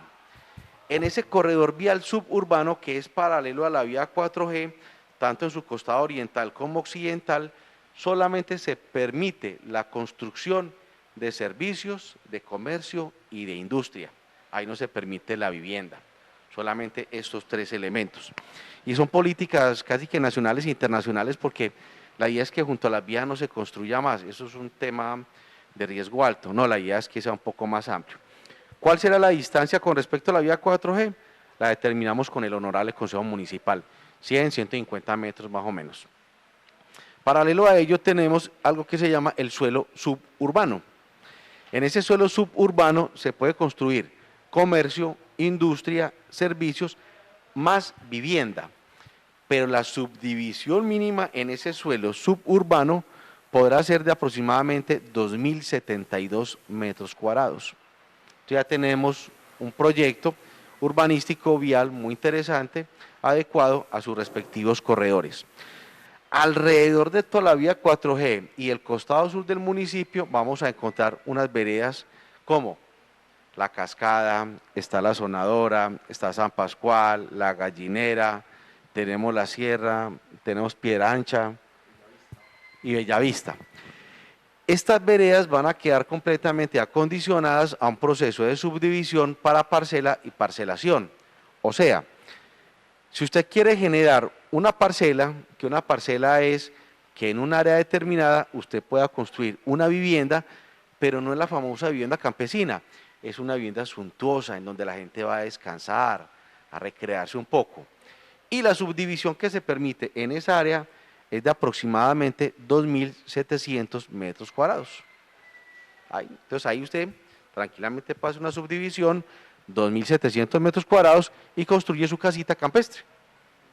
En ese corredor vial suburbano, que es paralelo a la vía 4G, tanto en su costado oriental como occidental, solamente se permite la construcción de servicios, de comercio y de industria. Ahí no se permite la vivienda, solamente estos 3 elementos. Y son políticas casi que nacionales e internacionales porque la idea es que junto a las vías no se construya más, eso es un tema de riesgo alto, no, la idea es que sea un poco más amplio. ¿Cuál será la distancia con respecto a la vía 4G? La determinamos con el Honorable Consejo Municipal, 100, 150 metros más o menos. Paralelo a ello tenemos algo que se llama el suelo suburbano. En ese suelo suburbano se puede construir comercio, industria, servicios, más vivienda. Pero la subdivisión mínima en ese suelo suburbano podrá ser de aproximadamente 2.072 metros cuadrados. Ya tenemos un proyecto urbanístico vial muy interesante, adecuado a sus respectivos corredores. Alrededor de toda la vía 4G y el costado sur del municipio vamos a encontrar unas veredas como La Cascada, está La Sonadora, está San Pascual, La Gallinera, tenemos La Sierra, tenemos Piedra Ancha y Bellavista. Estas veredas van a quedar completamente acondicionadas a un proceso de subdivisión para parcela y parcelación. O sea, si usted quiere generar una parcela, que una parcela es que en un área determinada usted pueda construir una vivienda, pero no es la famosa vivienda campesina, es una vivienda suntuosa en donde la gente va a descansar, a recrearse un poco. Y la subdivisión que se permite en esa área es de aproximadamente 2.700 metros cuadrados. Entonces ahí usted tranquilamente pasa una subdivisión, 2.700 metros cuadrados y construye su casita campestre.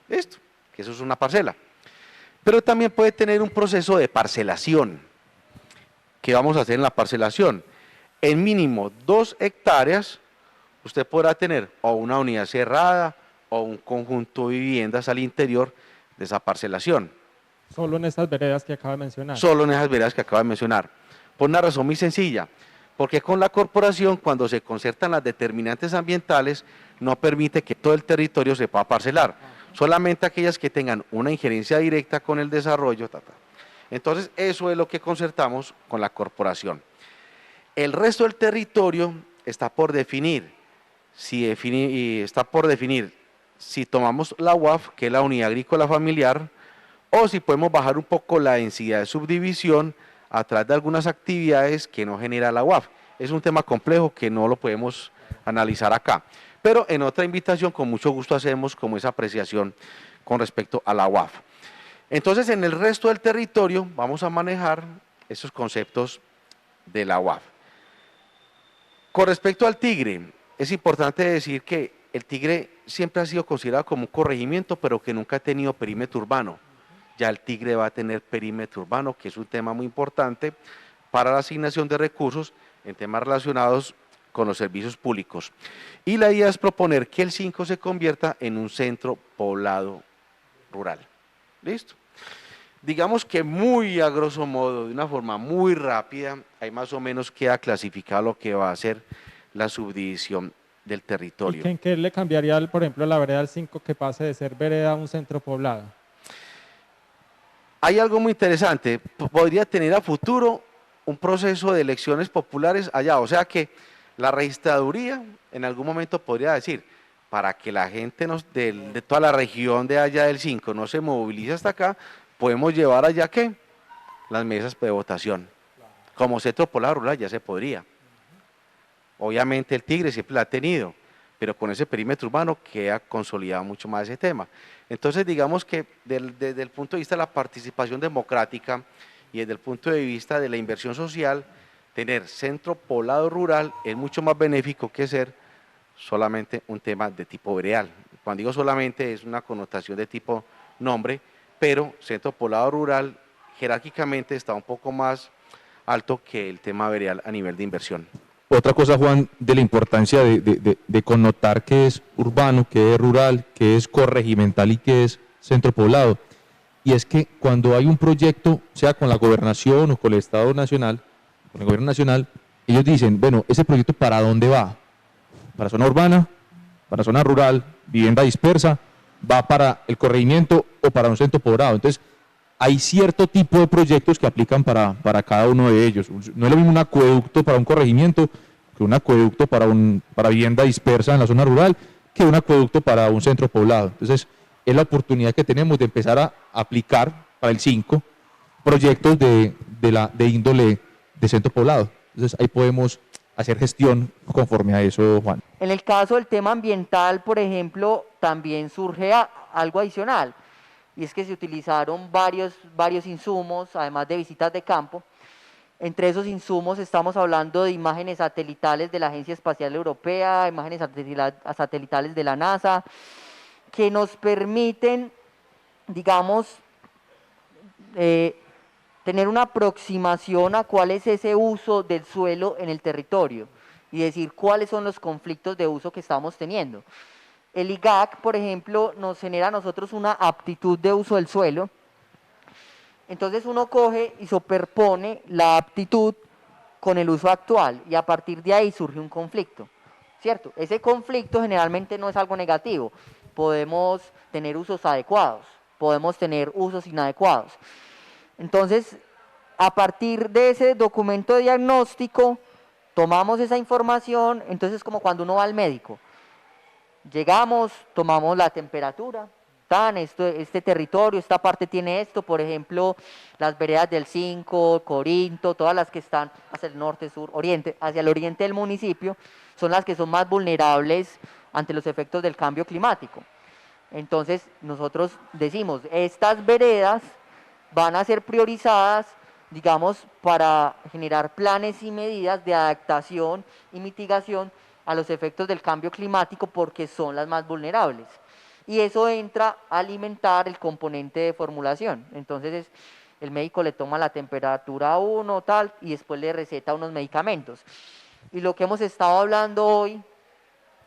Listo, que eso es una parcela. Pero también puede tener un proceso de parcelación. ¿Qué vamos a hacer en la parcelación? En mínimo 2 hectáreas, usted podrá tener o una unidad cerrada o un conjunto de viviendas al interior de esa parcelación. Solo en estas veredas que acaba de mencionar. Solo en esas veredas que acaba de mencionar. Por una razón muy sencilla, porque con la corporación, cuando se concertan las determinantes ambientales, no permite que todo el territorio se pueda parcelar, solamente aquellas que tengan una injerencia directa con el desarrollo. Entonces, eso es lo que concertamos con la corporación. El resto del territorio está por definir. Está por definir si tomamos la UAF, que es la unidad agrícola familiar, o si podemos bajar un poco la densidad de subdivisión a través de algunas actividades que no genera la UAF. Es un tema complejo que no lo podemos analizar acá. Pero en otra invitación con mucho gusto hacemos como esa apreciación con respecto a la UAF. Entonces, en el resto del territorio vamos a manejar esos conceptos de la UAF. Con respecto al Tigre, es importante decir que el Tigre siempre ha sido considerado como un corregimiento, pero que nunca ha tenido perímetro urbano. Ya el Tigre va a tener perímetro urbano, que es un tema muy importante para la asignación de recursos en temas relacionados con los servicios públicos. Y la idea es proponer que el 5 se convierta en un centro poblado rural. ¿Listo? Digamos que muy a grosso modo, de una forma muy rápida, ahí más o menos queda clasificado lo que va a ser la subdivisión del ¿Y territorio. en qué le cambiaría, por ejemplo, la vereda al 5 que pase de ser vereda a un centro poblado? Hay algo muy interesante, podría tener a futuro un proceso de elecciones populares allá, o sea que la registraduría en algún momento podría decir, para que la gente de toda la región de allá del 5 no se movilice hasta acá, podemos llevar allá, ¿qué? Las mesas de votación. Como centro poblado rural ya se podría. Obviamente el Tigre siempre la ha tenido, pero con ese perímetro urbano queda consolidado mucho más ese tema. Entonces, digamos que desde el punto de vista de la participación democrática y desde el punto de vista de la inversión social, tener centro poblado rural es mucho más benéfico que ser solamente un tema de tipo veredal. Cuando digo solamente es una connotación de tipo nombre, pero centro poblado rural jerárquicamente está un poco más alto que el tema veredal a nivel de inversión. Otra cosa, Juan, de la importancia de connotar qué es urbano, qué es rural, qué es corregimental y qué es centro poblado. Y es que cuando hay un proyecto, sea con la gobernación o con el Estado nacional, con el gobierno nacional, ellos dicen, bueno, ese proyecto ¿para dónde va? ¿Para zona urbana? ¿Para zona rural? ¿Vivienda dispersa? ¿Va para el corregimiento o para un centro poblado? Entonces, hay cierto tipo de proyectos que aplican para cada uno de ellos. No es lo mismo un acueducto para un corregimiento que un acueducto para vivienda dispersa en la zona rural que un acueducto para un centro poblado. Entonces, es la oportunidad que tenemos de empezar a aplicar para el 5 proyectos de índole de centro poblado. Entonces, ahí podemos hacer gestión conforme a eso, Juan. En el caso del tema ambiental, por ejemplo, también surge algo adicional, y es que se utilizaron varios insumos, además de visitas de campo. Entre esos insumos estamos hablando de imágenes satelitales de la Agencia Espacial Europea, imágenes satelitales de la NASA, que nos permiten, digamos, tener una aproximación a cuál es ese uso del suelo en el territorio y decir cuáles son los conflictos de uso que estamos teniendo. El IGAC, por ejemplo, nos genera a nosotros una aptitud de uso del suelo. Entonces uno coge y superpone la aptitud con el uso actual y a partir de ahí surge un conflicto, ¿cierto? Ese conflicto generalmente no es algo negativo. Podemos tener usos adecuados, podemos tener usos inadecuados. Entonces, a partir de ese documento de diagnóstico, tomamos esa información, entonces es como cuando uno va al médico. Llegamos, tomamos la temperatura, este territorio, esta parte tiene esto, por ejemplo, las veredas del 5, Corinto, todas las que están hacia el norte, sur, oriente, hacia el oriente del municipio, son las que son más vulnerables ante los efectos del cambio climático. Entonces, nosotros decimos, estas veredas van a ser priorizadas, digamos, para generar planes y medidas de adaptación y mitigación a los efectos del cambio climático porque son las más vulnerables. Y eso entra a alimentar el componente de formulación. Entonces el médico le toma la temperatura a uno, tal, y después le receta unos medicamentos. Y lo que hemos estado hablando hoy,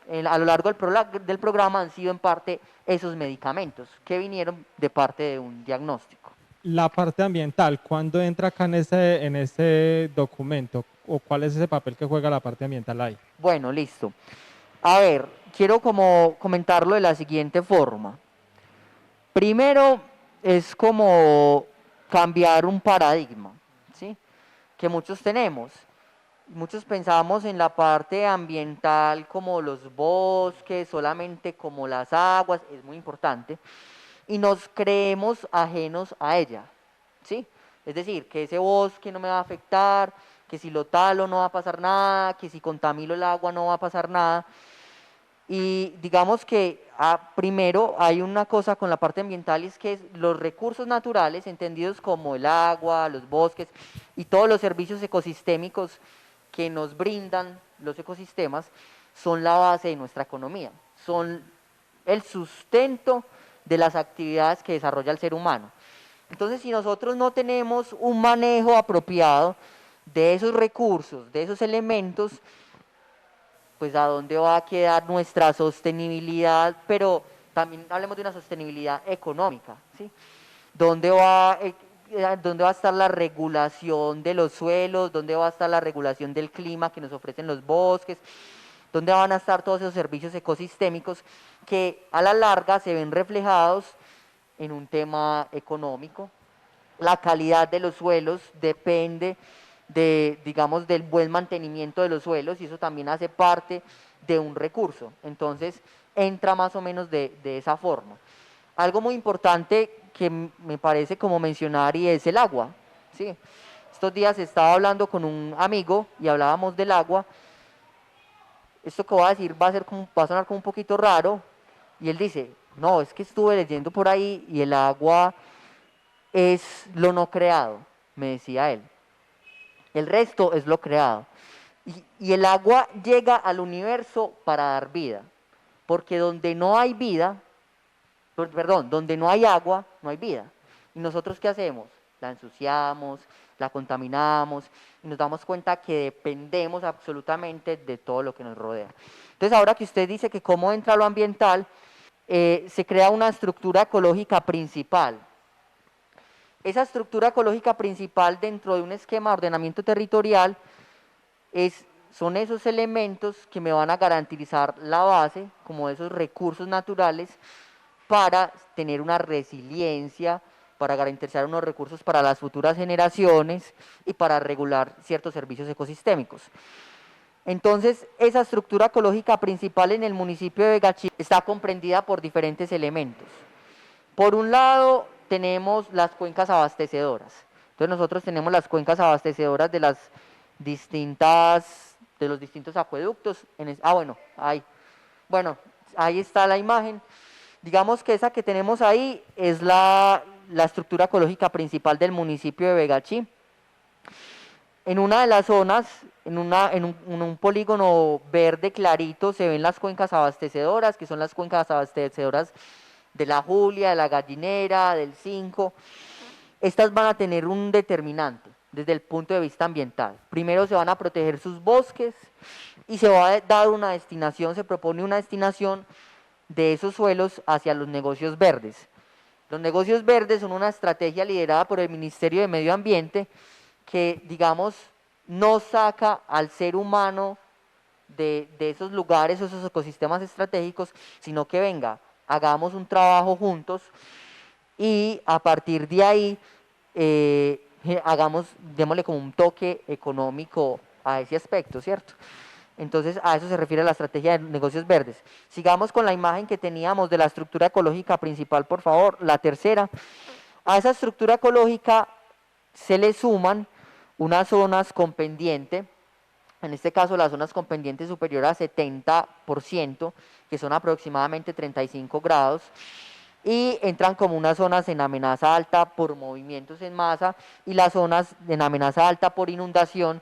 a lo largo del programa, han sido en parte esos medicamentos que vinieron de parte de un diagnóstico. La parte ambiental, ¿cuándo entra acá en ese documento? ¿O cuál es ese papel que juega la parte ambiental ahí? Bueno, listo. A ver, quiero como comentarlo de la siguiente forma. Primero, es como cambiar un paradigma, ¿sí? Que muchos tenemos. Muchos pensamos en la parte ambiental como los bosques, solamente como las aguas, es muy importante, y nos creemos ajenos a ella, ¿sí? Es decir, que ese bosque no me va a afectar, que si lo talo no va a pasar nada, que si contamino el agua no va a pasar nada. Y digamos que primero hay una cosa con la parte ambiental y es que los recursos naturales, entendidos como el agua, los bosques y todos los servicios ecosistémicos que nos brindan los ecosistemas, son la base de nuestra economía, son el sustento de las actividades que desarrolla el ser humano. Entonces, si nosotros no tenemos un manejo apropiado de esos recursos, de esos elementos, pues a dónde va a quedar nuestra sostenibilidad, pero también hablemos de una sostenibilidad económica, ¿sí? ¿Dónde va a estar la regulación de los suelos? ¿Dónde va a estar la regulación del clima que nos ofrecen los bosques? ¿Dónde van a estar todos esos servicios ecosistémicos que a la larga se ven reflejados en un tema económico? La calidad de los suelos depende digamos, del buen mantenimiento de los suelos y eso también hace parte de un recurso. Entonces, entra más o menos de esa forma. Algo muy importante que me parece como mencionar y es el agua, ¿sí? Estos días estaba hablando con un amigo y hablábamos del agua. Esto que voy a decir va a sonar como un poquito raro y él dice, no, es que estuve leyendo por ahí y el agua es lo no creado, me decía él. El resto es lo creado. Y el agua llega al universo para dar vida. Porque donde no hay vida, perdón, donde no hay agua, no hay vida. ¿Y nosotros qué hacemos? La ensuciamos, la contaminamos y nos damos cuenta que dependemos absolutamente de todo lo que nos rodea. Entonces, ahora que usted dice que cómo entra lo ambiental, se crea una estructura ecológica principal. Esa estructura ecológica principal dentro de un esquema de ordenamiento territorial son esos elementos que me van a garantizar la base, como esos recursos naturales, para tener una resiliencia, para garantizar unos recursos para las futuras generaciones y para regular ciertos servicios ecosistémicos. Entonces, esa estructura ecológica principal en el municipio de Vegachí está comprendida por diferentes elementos. Por un lado, tenemos las cuencas abastecedoras. Entonces nosotros tenemos las cuencas abastecedoras de los distintos acueductos. Ahí está la imagen. Digamos que esa que tenemos ahí es la estructura ecológica principal del municipio de Vegachí. En una de las zonas, en un polígono verde clarito, se ven las cuencas abastecedoras, que son las cuencas abastecedoras de la Julia, de la Gallinera, del 5, estas van a tener un determinante desde el punto de vista ambiental. Primero se van a proteger sus bosques y se va a dar una destinación, se propone una destinación de esos suelos hacia los negocios verdes. Los negocios verdes son una estrategia liderada por el Ministerio de Medio Ambiente que, digamos, no saca al ser humano de esos lugares, esos ecosistemas estratégicos, sino que venga, hagamos un trabajo juntos y a partir de ahí démosle como un toque económico a ese aspecto, ¿cierto? Entonces a eso se refiere la estrategia de negocios verdes. Sigamos con la imagen que teníamos de la estructura ecológica principal, por favor, la tercera. A esa estructura ecológica se le suman unas zonas con pendiente, en este caso las zonas con pendiente superior a 70%, que son aproximadamente 35 grados, y entran como unas zonas en amenaza alta por movimientos en masa y las zonas en amenaza alta por inundación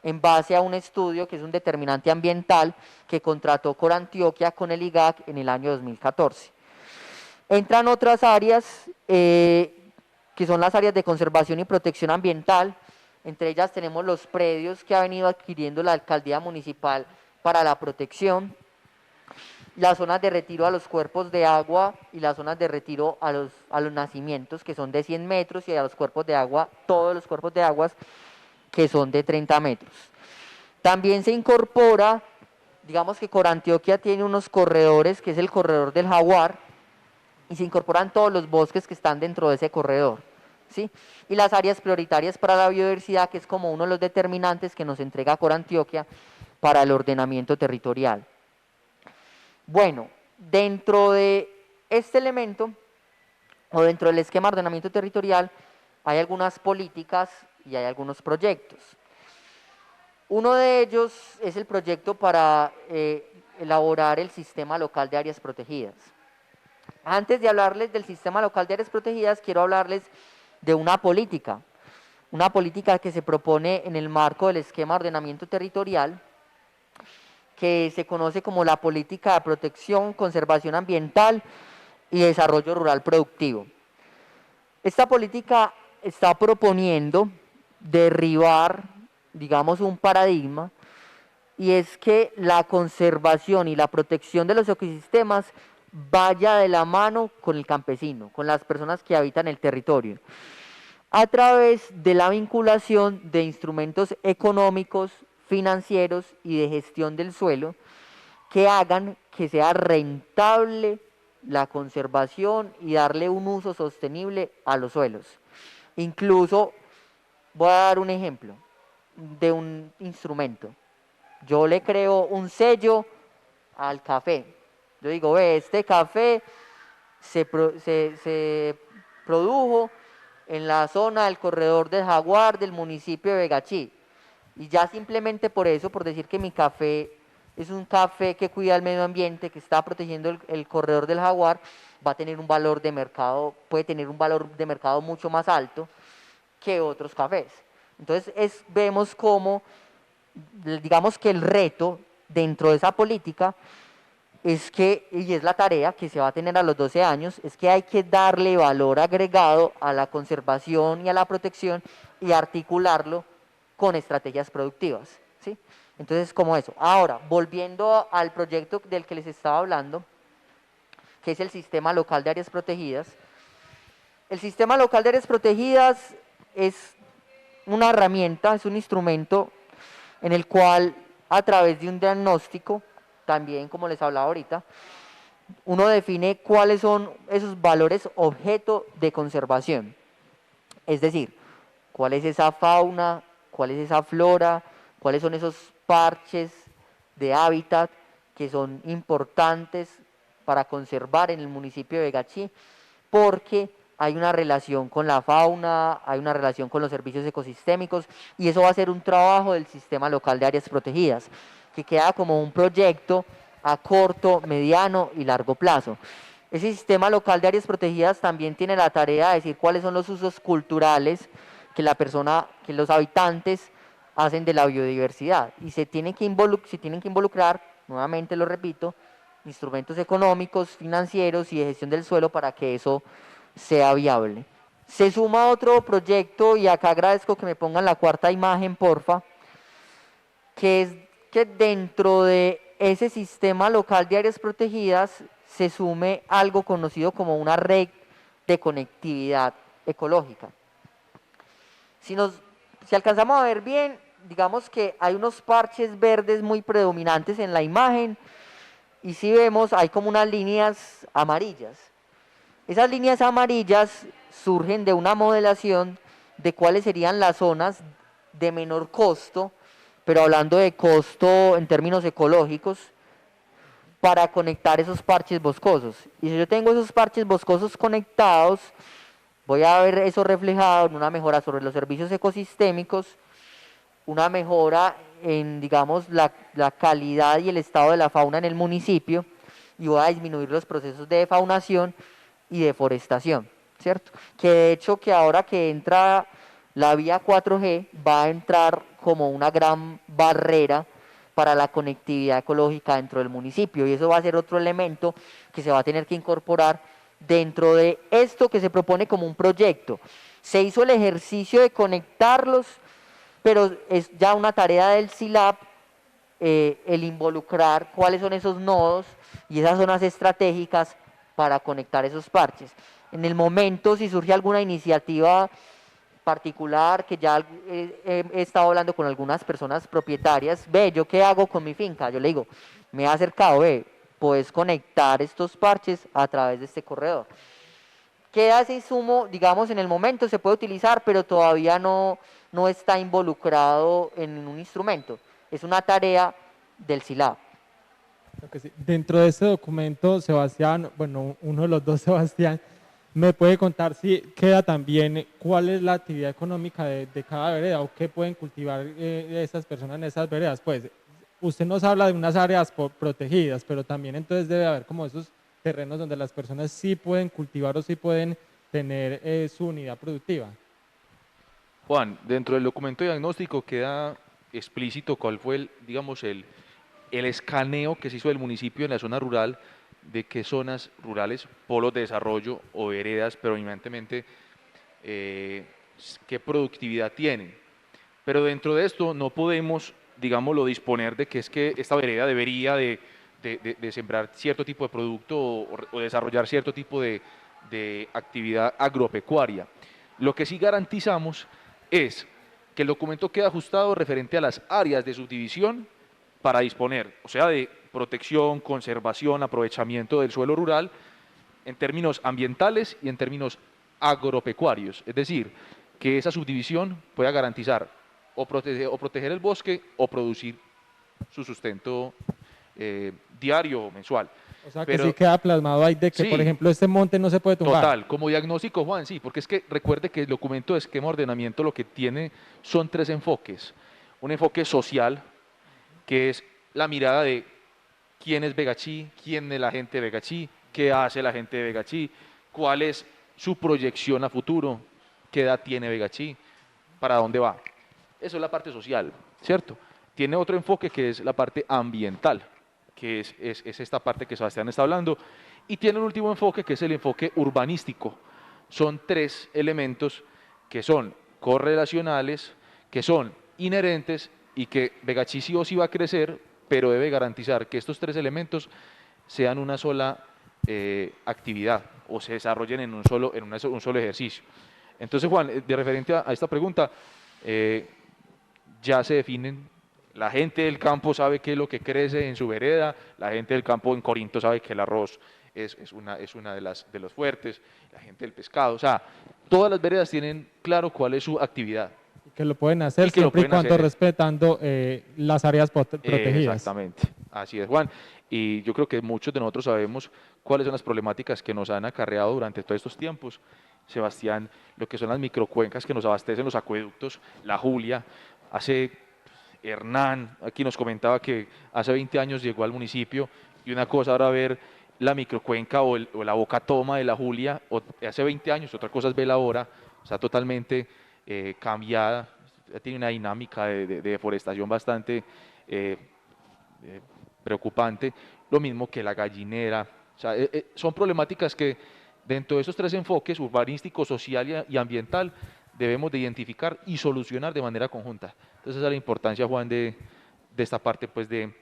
en base a un estudio que es un determinante ambiental que contrató Corantioquia con el IGAC en el año 2014. Entran otras áreas que son las áreas de conservación y protección ambiental. Entre ellas tenemos los predios que ha venido adquiriendo la alcaldía municipal para la protección, las zonas de retiro a los cuerpos de agua y las zonas de retiro a los nacimientos que son de 100 metros y a los cuerpos de agua, todos los cuerpos de aguas que son de 30 metros. También se incorpora, digamos que Corantioquia tiene unos corredores, que es el corredor del Jaguar, y se incorporan todos los bosques que están dentro de ese corredor. ¿sí? Y las áreas prioritarias para la biodiversidad, que es como uno de los determinantes que nos entrega Corantioquia para el ordenamiento territorial. Bueno, dentro de este elemento, o dentro del esquema de ordenamiento territorial, hay algunas políticas y hay algunos proyectos. Uno de ellos es el proyecto para elaborar el sistema local de áreas protegidas. Antes de hablarles del sistema local de áreas protegidas, quiero hablarles de una política que se propone en el marco del esquema de ordenamiento territorial, que se conoce como la política de protección, conservación ambiental y desarrollo rural productivo. Esta política está proponiendo derribar, digamos, un paradigma, y es que la conservación y la protección de los ecosistemas vaya de la mano con el campesino, con las personas que habitan el territorio, a través de la vinculación de instrumentos económicos, financieros y de gestión del suelo que hagan que sea rentable la conservación y darle un uso sostenible a los suelos. Incluso voy a dar un ejemplo de un instrumento. Yo le creo un sello al café. Yo digo, ve, este café se produjo en la zona del corredor del Jaguar del municipio de Vegachí. Y ya simplemente por eso, por decir que mi café es un café que cuida el medio ambiente, que está protegiendo el corredor del Jaguar, va a tener un valor de mercado, puede tener un valor de mercado mucho más alto que otros cafés. Entonces vemos cómo, digamos que el reto dentro de esa política es que, y es la tarea que se va a tener a los 12 años, es que hay que darle valor agregado a la conservación y a la protección y articularlo con estrategias productivas, ¿sí? Entonces, como eso. Ahora, volviendo al proyecto del que les estaba hablando, que es el Sistema Local de Áreas Protegidas. El Sistema Local de Áreas Protegidas es una herramienta, es un instrumento en el cual, a través de un diagnóstico, también como les hablaba ahorita, uno define cuáles son esos valores objeto de conservación. Es decir, cuál es esa fauna, cuál es esa flora, cuáles son esos parches de hábitat que son importantes para conservar en el municipio de Vegachí, porque hay una relación con la fauna, hay una relación con los servicios ecosistémicos, y eso va a ser un trabajo del Sistema Local de Áreas Protegidas, que queda como un proyecto a corto, mediano y largo plazo. Ese Sistema Local de Áreas Protegidas también tiene la tarea de decir cuáles son los usos culturales que los habitantes hacen de la biodiversidad, y se tienen que involucrar, nuevamente lo repito, instrumentos económicos, financieros y de gestión del suelo para que eso sea viable. Se suma otro proyecto, y acá agradezco que me pongan la cuarta imagen, porfa, que es que dentro de ese Sistema Local de Áreas Protegidas se sume algo conocido como una red de conectividad ecológica. Si alcanzamos a ver bien, digamos que hay unos parches verdes muy predominantes en la imagen, y si vemos hay como unas líneas amarillas. Esas líneas amarillas surgen de una modelación de cuáles serían las zonas de menor costo, pero hablando de costo en términos ecológicos, para conectar esos parches boscosos. Y si yo tengo esos parches boscosos conectados, voy a ver eso reflejado en una mejora sobre los servicios ecosistémicos, una mejora en, digamos, la calidad y el estado de la fauna en el municipio, y voy a disminuir los procesos de defaunación y deforestación, ¿cierto? Que de hecho, que ahora que entra la vía 4G, va a entrar como una gran barrera para la conectividad ecológica dentro del municipio, y eso va a ser otro elemento que se va a tener que incorporar dentro de esto que se propone como un proyecto. Se hizo el ejercicio de conectarlos, pero es ya una tarea del SILAP el involucrar cuáles son esos nodos y esas zonas estratégicas para conectar esos parches. En el momento, si surge alguna iniciativa particular, que ya he estado hablando con algunas personas propietarias, ve, ¿yo qué hago con mi finca? Yo le digo, me he acercado, ve, puedes conectar estos parches a través de este corredor. queda ese insumo, digamos, en el momento se puede utilizar, pero todavía no está involucrado en un instrumento. Es una tarea del SILAB. Creo que sí. Dentro de ese documento, Sebastián, bueno, uno de los dos, Sebastián, ¿me puede contar si queda también cuál es la actividad económica de cada vereda o qué pueden cultivar esas personas en esas veredas? Pues usted nos habla de unas áreas protegidas, pero también entonces debe haber como esos terrenos donde las personas sí pueden cultivar o sí pueden tener su unidad productiva. Juan, dentro del documento diagnóstico queda explícito cuál fue el escaneo que se hizo del municipio en la zona rural, de qué zonas rurales, polos de desarrollo o veredas predominantemente, qué productividad tienen. Pero dentro de esto no podemos, digámoslo, disponer de que es que esta vereda debería de sembrar cierto tipo de producto o desarrollar cierto tipo de actividad agropecuaria. Lo que sí garantizamos es que el documento queda ajustado referente a las áreas de subdivisión para disponer, o sea, de protección, conservación, aprovechamiento del suelo rural en términos ambientales y en términos agropecuarios. Es decir, que esa subdivisión pueda garantizar o proteger el bosque o producir su sustento diario o mensual. O sea, que sí queda plasmado ahí de que, sí, por ejemplo, este monte no se puede tumbar. Total, como diagnóstico, Juan, sí, porque es que recuerde que el documento de esquema de ordenamiento lo que tiene son tres enfoques. Un enfoque social, que es la mirada de quién es Vegachí, quién es la gente de Vegachí, qué hace la gente de Vegachí, cuál es su proyección a futuro, qué edad tiene Vegachí, para dónde va. Eso es la parte social, ¿cierto? Tiene otro enfoque que es la parte ambiental, que es esta parte que Sebastián está hablando, y tiene un último enfoque que es el enfoque urbanístico. Son tres elementos que son correlacionales, que son inherentes y que Vegachí sí o sí va a crecer, pero debe garantizar que estos tres elementos sean una sola actividad o se desarrollen en un solo ejercicio. Entonces, Juan, de referente a esta pregunta, ya se definen. La gente del campo sabe qué es lo que crece en su vereda, la gente del campo en Corinto sabe que el arroz es una de los fuertes, la gente del pescado, o sea, todas las veredas tienen claro cuál es su actividad. Que lo pueden hacer Y que lo siempre y pueden cuando hacer. respetando las áreas protegidas. Exactamente, así es, Juan. Y yo creo que muchos de nosotros sabemos cuáles son las problemáticas que nos han acarreado durante todos estos tiempos. Sebastián, lo que son las microcuencas que nos abastecen los acueductos, la Julia, Hernán aquí nos comentaba que hace 20 años llegó al municipio y una cosa era ver la microcuenca o la boca toma de la Julia hace 20 años, otra cosa es verla ahora, o sea, totalmente cambiada, tiene una dinámica de deforestación bastante preocupante, lo mismo que la gallinera, o sea, son problemáticas que dentro de esos tres enfoques, urbanístico, social y ambiental, debemos de identificar y solucionar de manera conjunta. Entonces esa es la importancia, Juan, de esta parte pues, de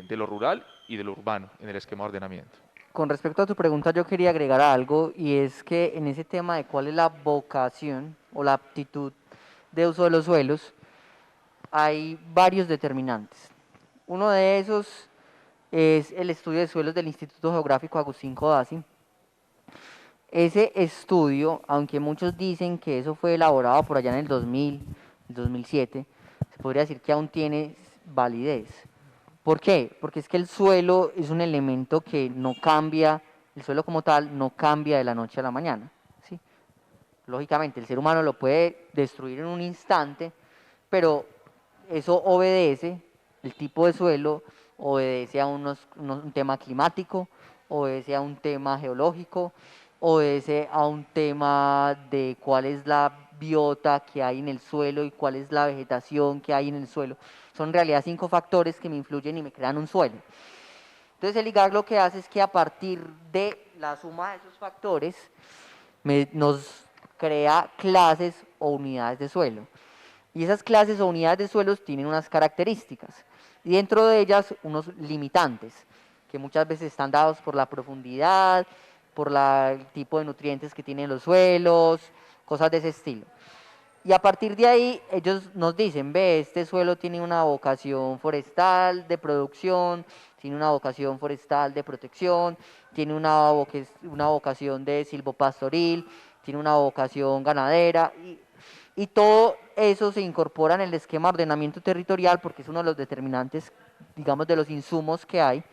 lo rural y de lo urbano en el esquema de ordenamiento. Con respecto a tu pregunta, yo quería agregar algo, y es que en ese tema de cuál es la vocación o la aptitud de uso de los suelos, hay varios determinantes. Uno de esos es el estudio de suelos del Instituto Geográfico Agustín Codazzi. Ese estudio, aunque muchos dicen que eso fue elaborado por allá en el 2000, 2007, se podría decir que aún tiene validez. ¿Por qué? Porque es que el suelo es un elemento que no cambia, el suelo como tal no cambia de la noche a la mañana, ¿sí? Lógicamente, el ser humano lo puede destruir en un instante, pero eso obedece, el tipo de suelo obedece a un tema climático, obedece a un tema geológico, obedece a un tema de cuál es la biota que hay en el suelo y cuál es la vegetación que hay en el suelo. Son en realidad 5 factores que me influyen y me crean un suelo. Entonces el IGAC lo que hace es que a partir de la suma de esos factores nos crea clases o unidades de suelo. Y esas clases o unidades de suelos tienen unas características y dentro de ellas unos limitantes que muchas veces están dados por la profundidad, por el tipo de nutrientes que tienen los suelos, cosas de ese estilo. Y a partir de ahí ellos nos dicen, ve, este suelo tiene una vocación forestal, de producción, tiene una vocación forestal de protección, tiene una vocación de silvopastoril, tiene una vocación ganadera, y todo eso se incorpora en el esquema de ordenamiento territorial porque es uno de los determinantes, digamos, de los insumos que hay,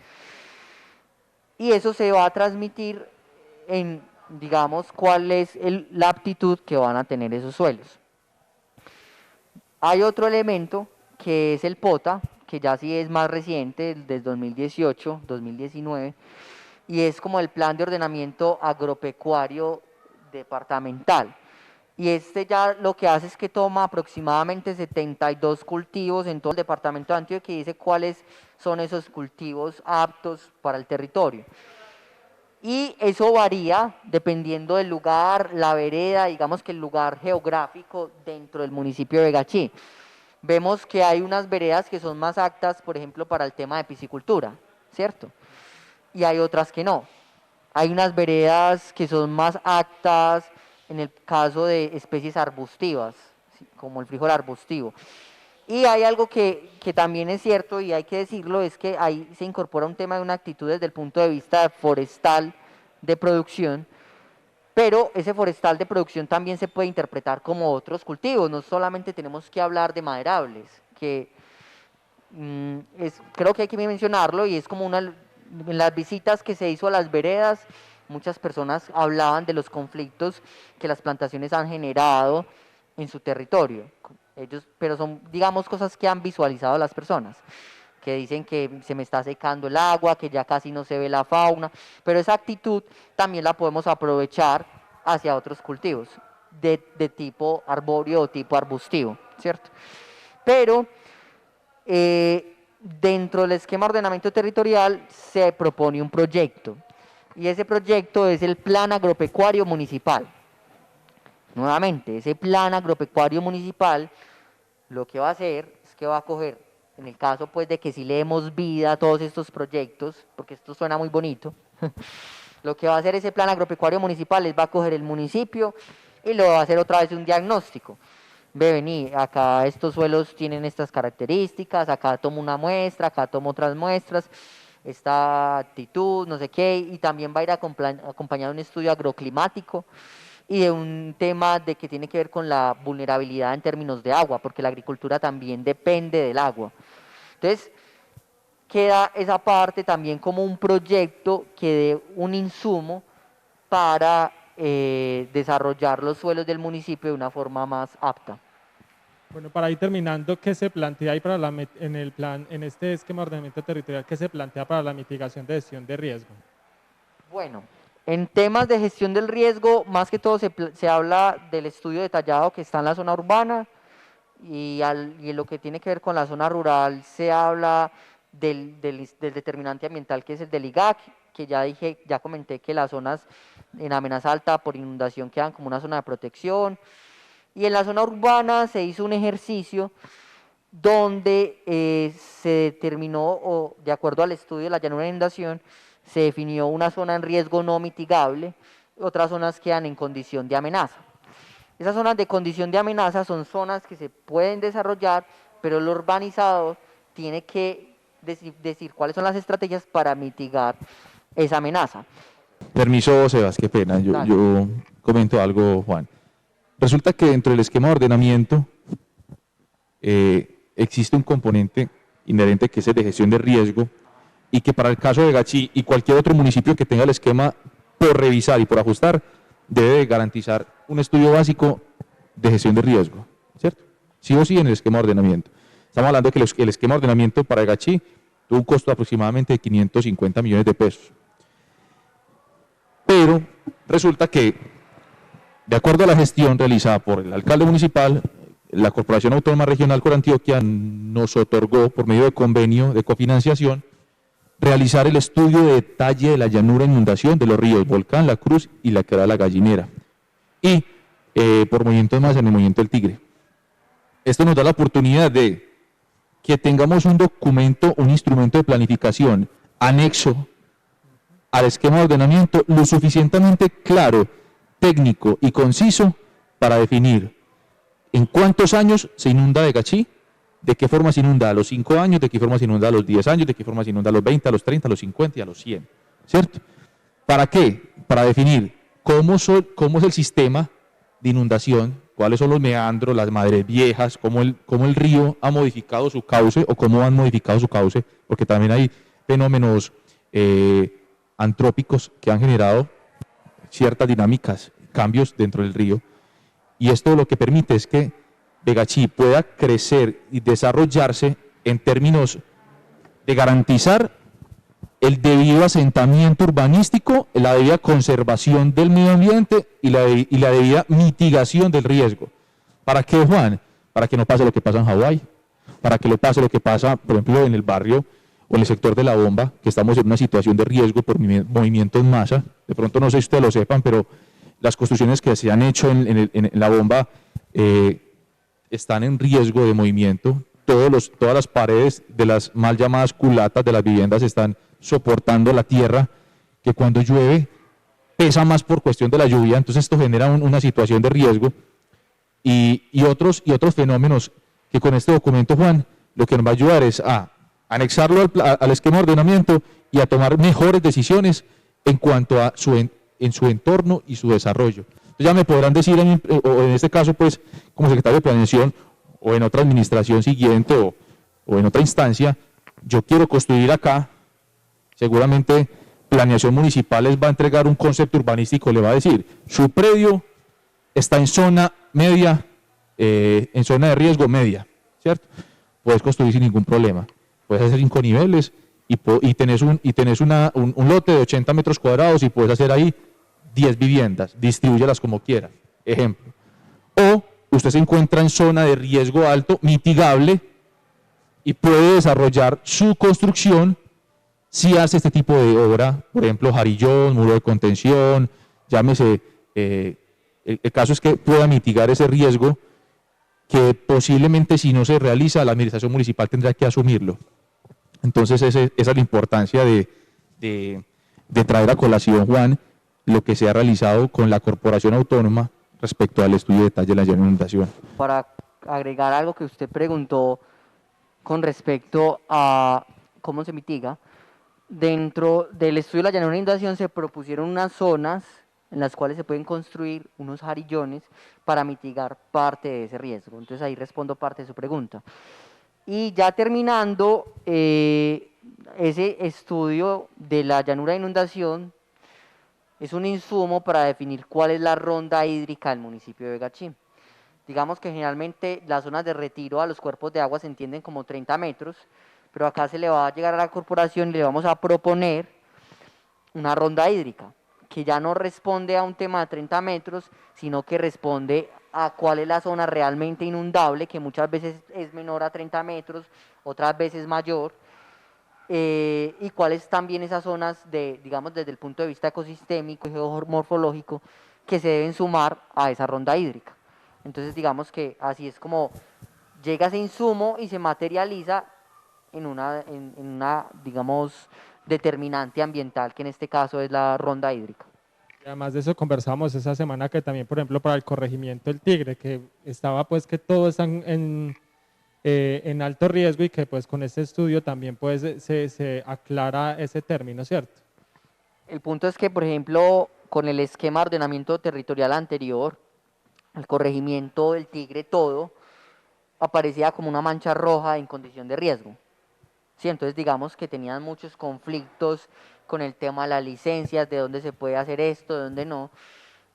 y eso se va a transmitir en, digamos, cuál es la aptitud que van a tener esos suelos. Hay otro elemento que es el POTA, que ya sí es más reciente, del 2018, 2019, y es como el Plan de Ordenamiento Agropecuario Departamental. Y este ya lo que hace es que toma aproximadamente 72 cultivos en todo el departamento de Antioquia y dice cuáles son esos cultivos aptos para el territorio. Y eso varía dependiendo del lugar, la vereda, digamos que el lugar geográfico dentro del municipio de Begachí. Vemos que hay unas veredas que son más aptas, por ejemplo, para el tema de piscicultura, ¿cierto? Y hay otras que no. Hay unas veredas que son más aptas en el caso de especies arbustivas, ¿sí? Como el frijol arbustivo. Y hay algo que también es cierto y hay que decirlo, es que ahí se incorpora un tema de una actitud desde el punto de vista forestal de producción, pero ese forestal de producción también se puede interpretar como otros cultivos, no solamente tenemos que hablar de maderables, que creo que hay que mencionarlo y es como en las visitas que se hizo a las veredas, muchas personas hablaban de los conflictos que las plantaciones han generado en su territorio. Pero son, digamos, cosas que han visualizado las personas, que dicen que se me está secando el agua, que ya casi no se ve la fauna, pero esa actitud también la podemos aprovechar hacia otros cultivos de tipo arbóreo o tipo arbustivo, ¿cierto? Pero dentro del esquema de ordenamiento territorial se propone un proyecto, y ese proyecto es el Plan Agropecuario Municipal. Nuevamente, ese Plan Agropecuario Municipal lo que va a hacer es que va a coger, en el caso pues de que si le demos vida a todos estos proyectos, porque esto suena muy bonito, lo que va a hacer ese Plan Agropecuario Municipal es va a coger el municipio y lo va a hacer otra vez un diagnóstico. Ve, vení, acá estos suelos tienen estas características, acá tomo una muestra, acá tomo otras muestras, esta actitud, no sé qué, y también va a ir acompañado de un estudio agroclimático y de un tema de que tiene que ver con la vulnerabilidad en términos de agua, porque la agricultura también depende del agua. Entonces, queda esa parte también como un proyecto que dé un insumo para desarrollar los suelos del municipio de una forma más apta. Bueno, para ir terminando, ¿qué se plantea ahí para en este esquema de ordenamiento territorial, qué se plantea para la mitigación de gestión de riesgo? Bueno, en temas de gestión del riesgo, más que todo se habla del estudio detallado que está en la zona urbana y en lo que tiene que ver con la zona rural se habla del determinante ambiental que es el del IGAC, que ya comenté que las zonas en amenaza alta por inundación quedan como una zona de protección. Y en la zona urbana se hizo un ejercicio donde se determinó, o de acuerdo al estudio de la llanura de inundación, se definió una zona en riesgo no mitigable, otras zonas quedan en condición de amenaza. Esas zonas de condición de amenaza son zonas que se pueden desarrollar, pero el urbanizador tiene que decir cuáles son las estrategias para mitigar esa amenaza. Permiso, Sebas, qué pena, yo comento algo, Juan. Resulta que dentro del esquema de ordenamiento existe un componente inherente que es el de gestión de riesgo y que para el caso de Begachí y cualquier otro municipio que tenga el esquema por revisar y por ajustar, debe garantizar un estudio básico de gestión de riesgo, ¿cierto? Sí o sí en el esquema de ordenamiento. Estamos hablando de que el esquema de ordenamiento para Begachí tuvo un costo de aproximadamente de 550 millones de pesos. Pero resulta que, de acuerdo a la gestión realizada por el alcalde municipal, la Corporación Autónoma Regional Corantioquia nos otorgó, por medio de convenio de cofinanciación, realizar el estudio de detalle de la llanura e inundación de los ríos Volcán, La Cruz y la Quebrada La Gallinera. Y por movimiento de masa en el movimiento del Tigre. Esto nos da la oportunidad de que tengamos un documento, un instrumento de planificación anexo al esquema de ordenamiento lo suficientemente claro, técnico y conciso para definir en cuántos años se inunda Begachí, de qué forma se inunda a los 5 años, de qué forma se inunda a los 10 años, de qué forma se inunda a los 20, a los 30, a los 50 y a los 100, ¿cierto? ¿Para qué? Para definir cómo es el sistema de inundación, cuáles son los meandros, las madres viejas, cómo el río ha modificado su cauce o cómo han modificado su cauce, porque también hay fenómenos antrópicos que han generado ciertas dinámicas, cambios dentro del río, y esto lo que permite es que Vegachí pueda crecer y desarrollarse en términos de garantizar el debido asentamiento urbanístico, la debida conservación del medio ambiente y la debida mitigación del riesgo. ¿Para qué, Juan? Para que no pase lo que pasa en Hawái, para que no pase lo que pasa, por ejemplo, en el barrio o en el sector de La Bomba, que estamos en una situación de riesgo por movimientos en masa. De pronto no sé si ustedes lo sepan, pero las construcciones que se han hecho en La Bomba están en riesgo de movimiento. Todas las paredes de las mal llamadas culatas de las viviendas están soportando la tierra, que cuando llueve pesa más por cuestión de la lluvia, entonces esto genera una situación de riesgo y otros fenómenos que con este documento, Juan, lo que nos va a ayudar es a anexarlo al esquema de ordenamiento y a tomar mejores decisiones en cuanto a en su entorno y su desarrollo. Entonces ya me podrán decir, o en este caso, pues, como secretario de Planeación, o en otra administración siguiente, o en otra instancia, yo quiero construir acá, seguramente Planeación Municipal les va a entregar un concepto urbanístico, le va a decir, su predio está en zona media, en zona de riesgo media, ¿cierto? Puedes construir sin ningún problema, puedes hacer 5 niveles y tenés un lote de 80 metros cuadrados y puedes hacer ahí 10 viviendas, distribúyalas como quieras, ejemplo. O usted se encuentra en zona de riesgo alto, mitigable, y puede desarrollar su construcción si hace este tipo de obra, por ejemplo, jarillón, muro de contención, llámese, el caso es que pueda mitigar ese riesgo que posiblemente si no se realiza, la administración municipal tendrá que asumirlo. Entonces esa es la importancia de traer a colación, Juan, lo que se ha realizado con la Corporación Autónoma respecto al estudio de detalle de la inundación. Para agregar algo que usted preguntó con respecto a cómo se mitiga, dentro del estudio de la llanura de inundación se propusieron unas zonas en las cuales se pueden construir unos jarillones para mitigar parte de ese riesgo. Entonces ahí respondo parte de su pregunta. Y ya terminando, ese estudio de la llanura de inundación es un insumo para definir cuál es la ronda hídrica del municipio de Vegachí. Digamos que generalmente las zonas de retiro a los cuerpos de agua se entienden como 30 metros, pero acá se le va a llegar a la corporación y le vamos a proponer una ronda hídrica, que ya no responde a un tema de 30 metros, sino que responde a cuál es la zona realmente inundable, que muchas veces es menor a 30 metros, otras veces mayor, y cuáles también esas zonas, digamos desde el punto de vista ecosistémico y geomorfológico, que se deben sumar a esa ronda hídrica. Entonces digamos que así es como llega ese insumo y se materializa en una digamos, determinante ambiental, que en este caso es la ronda hídrica. Y además de eso conversamos esa semana que también, por ejemplo, para el corregimiento del Tigre, que estaba pues que todo está en alto riesgo y que pues con este estudio también pues se aclara ese término, ¿cierto? El punto es que, por ejemplo, con el esquema de ordenamiento territorial anterior, el corregimiento del Tigre todo aparecía como una mancha roja en condición de riesgo. Sí, entonces digamos que tenían muchos conflictos con el tema de las licencias, de dónde se puede hacer esto, de dónde no.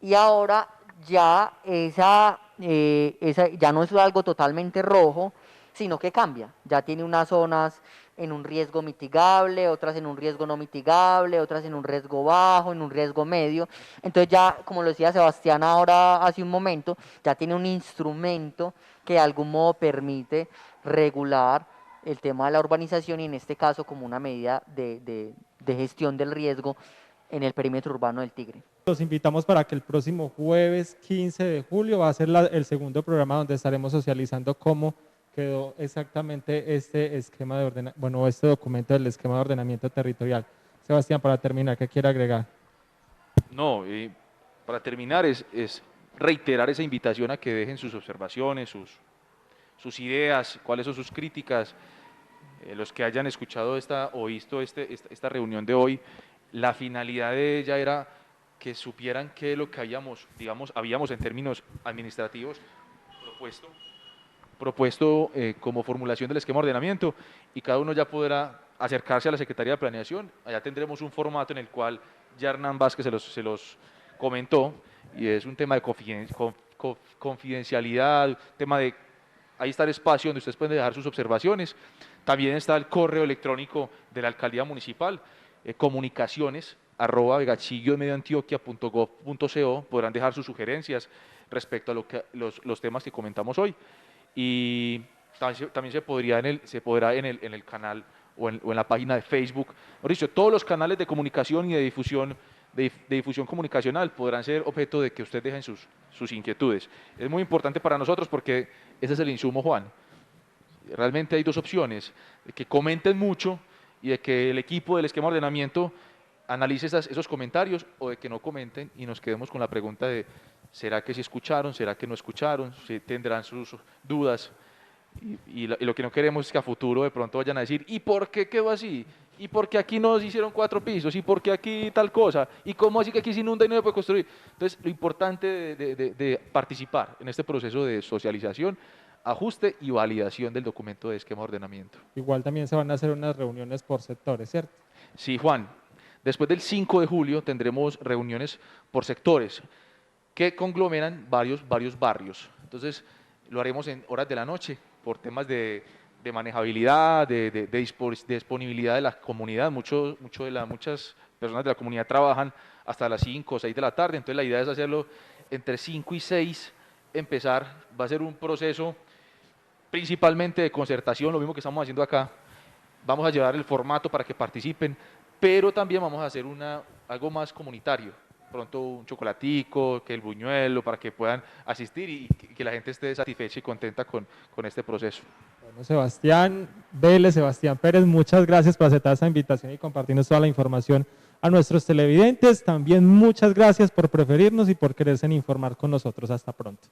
Y ahora ya esa ya no es algo totalmente rojo, sino que cambia. Ya tiene unas zonas en un riesgo mitigable, otras en un riesgo no mitigable, otras en un riesgo bajo, en un riesgo medio. Entonces ya, como lo decía Sebastián ahora hace un momento, ya tiene un instrumento que de algún modo permite regular el tema de la urbanización y en este caso como una medida de gestión del riesgo en el perímetro urbano del Tigre. Los invitamos para que el próximo jueves 15 de julio va a ser el segundo programa donde estaremos socializando cómo quedó exactamente este esquema de este documento del esquema de ordenamiento territorial. Sebastián, para terminar, ¿qué quiere agregar? No, para terminar es reiterar esa invitación a que dejen sus observaciones, sus ideas, cuáles son sus críticas. Los que hayan escuchado o visto esta reunión de hoy, la finalidad de ella era que supieran qué es lo que habíamos en términos administrativos propuesto como formulación del esquema de ordenamiento, y cada uno ya podrá acercarse a la Secretaría de Planeación. Allá tendremos un formato en el cual ya Hernán Vázquez se los comentó, y es un tema de confidencialidad, tema de, ahí está el espacio donde ustedes pueden dejar sus observaciones. También está el correo electrónico de la Alcaldía Municipal, comunicaciones@medioantioquia.gov.co, podrán dejar sus sugerencias respecto a los temas que comentamos hoy. Y también se podrá en el canal o en la página de Facebook. Por eso, todos los canales de comunicación y de difusión comunicacional podrán ser objeto de que ustedes dejen sus inquietudes. Es muy importante para nosotros porque ese es el insumo, Juan. Realmente hay dos opciones: de que comenten mucho y de que el equipo del esquema de ordenamiento analice esos comentarios, o de que no comenten y nos quedemos con la pregunta de ¿será que sí escucharon? ¿Será que no escucharon? ¿Si tendrán sus dudas? Y lo que no queremos es que a futuro de pronto vayan a decir ¿y por qué quedó así? ¿Y por qué aquí nos hicieron 4 pisos? ¿Y por qué aquí tal cosa? ¿Y cómo así que aquí se inunda y no se puede construir? Entonces, lo importante de participar en este proceso de socialización, ajuste y validación del documento de esquema de ordenamiento. Igual también se van a hacer unas reuniones por sectores, ¿cierto? Sí, Juan. Después del 5 de julio tendremos reuniones por sectores que conglomeran varios barrios. Entonces, lo haremos en horas de la noche por temas de manejabilidad, de disponibilidad de la comunidad. Muchas personas de la comunidad trabajan hasta las 5 o 6 de la tarde, entonces la idea es hacerlo entre 5 y 6, empezar. Va a ser un proceso principalmente de concertación, lo mismo que estamos haciendo acá. Vamos a llevar el formato para que participen, pero también vamos a hacer algo más comunitario. Pronto un chocolatico, que el buñuelo, para que puedan asistir y que la gente esté satisfecha y contenta con este proceso. Bueno, Sebastián Vélez, Sebastián Pérez, muchas gracias por aceptar esta invitación y compartirnos toda la información a nuestros televidentes. También muchas gracias por preferirnos y por quererse informar con nosotros. Hasta pronto.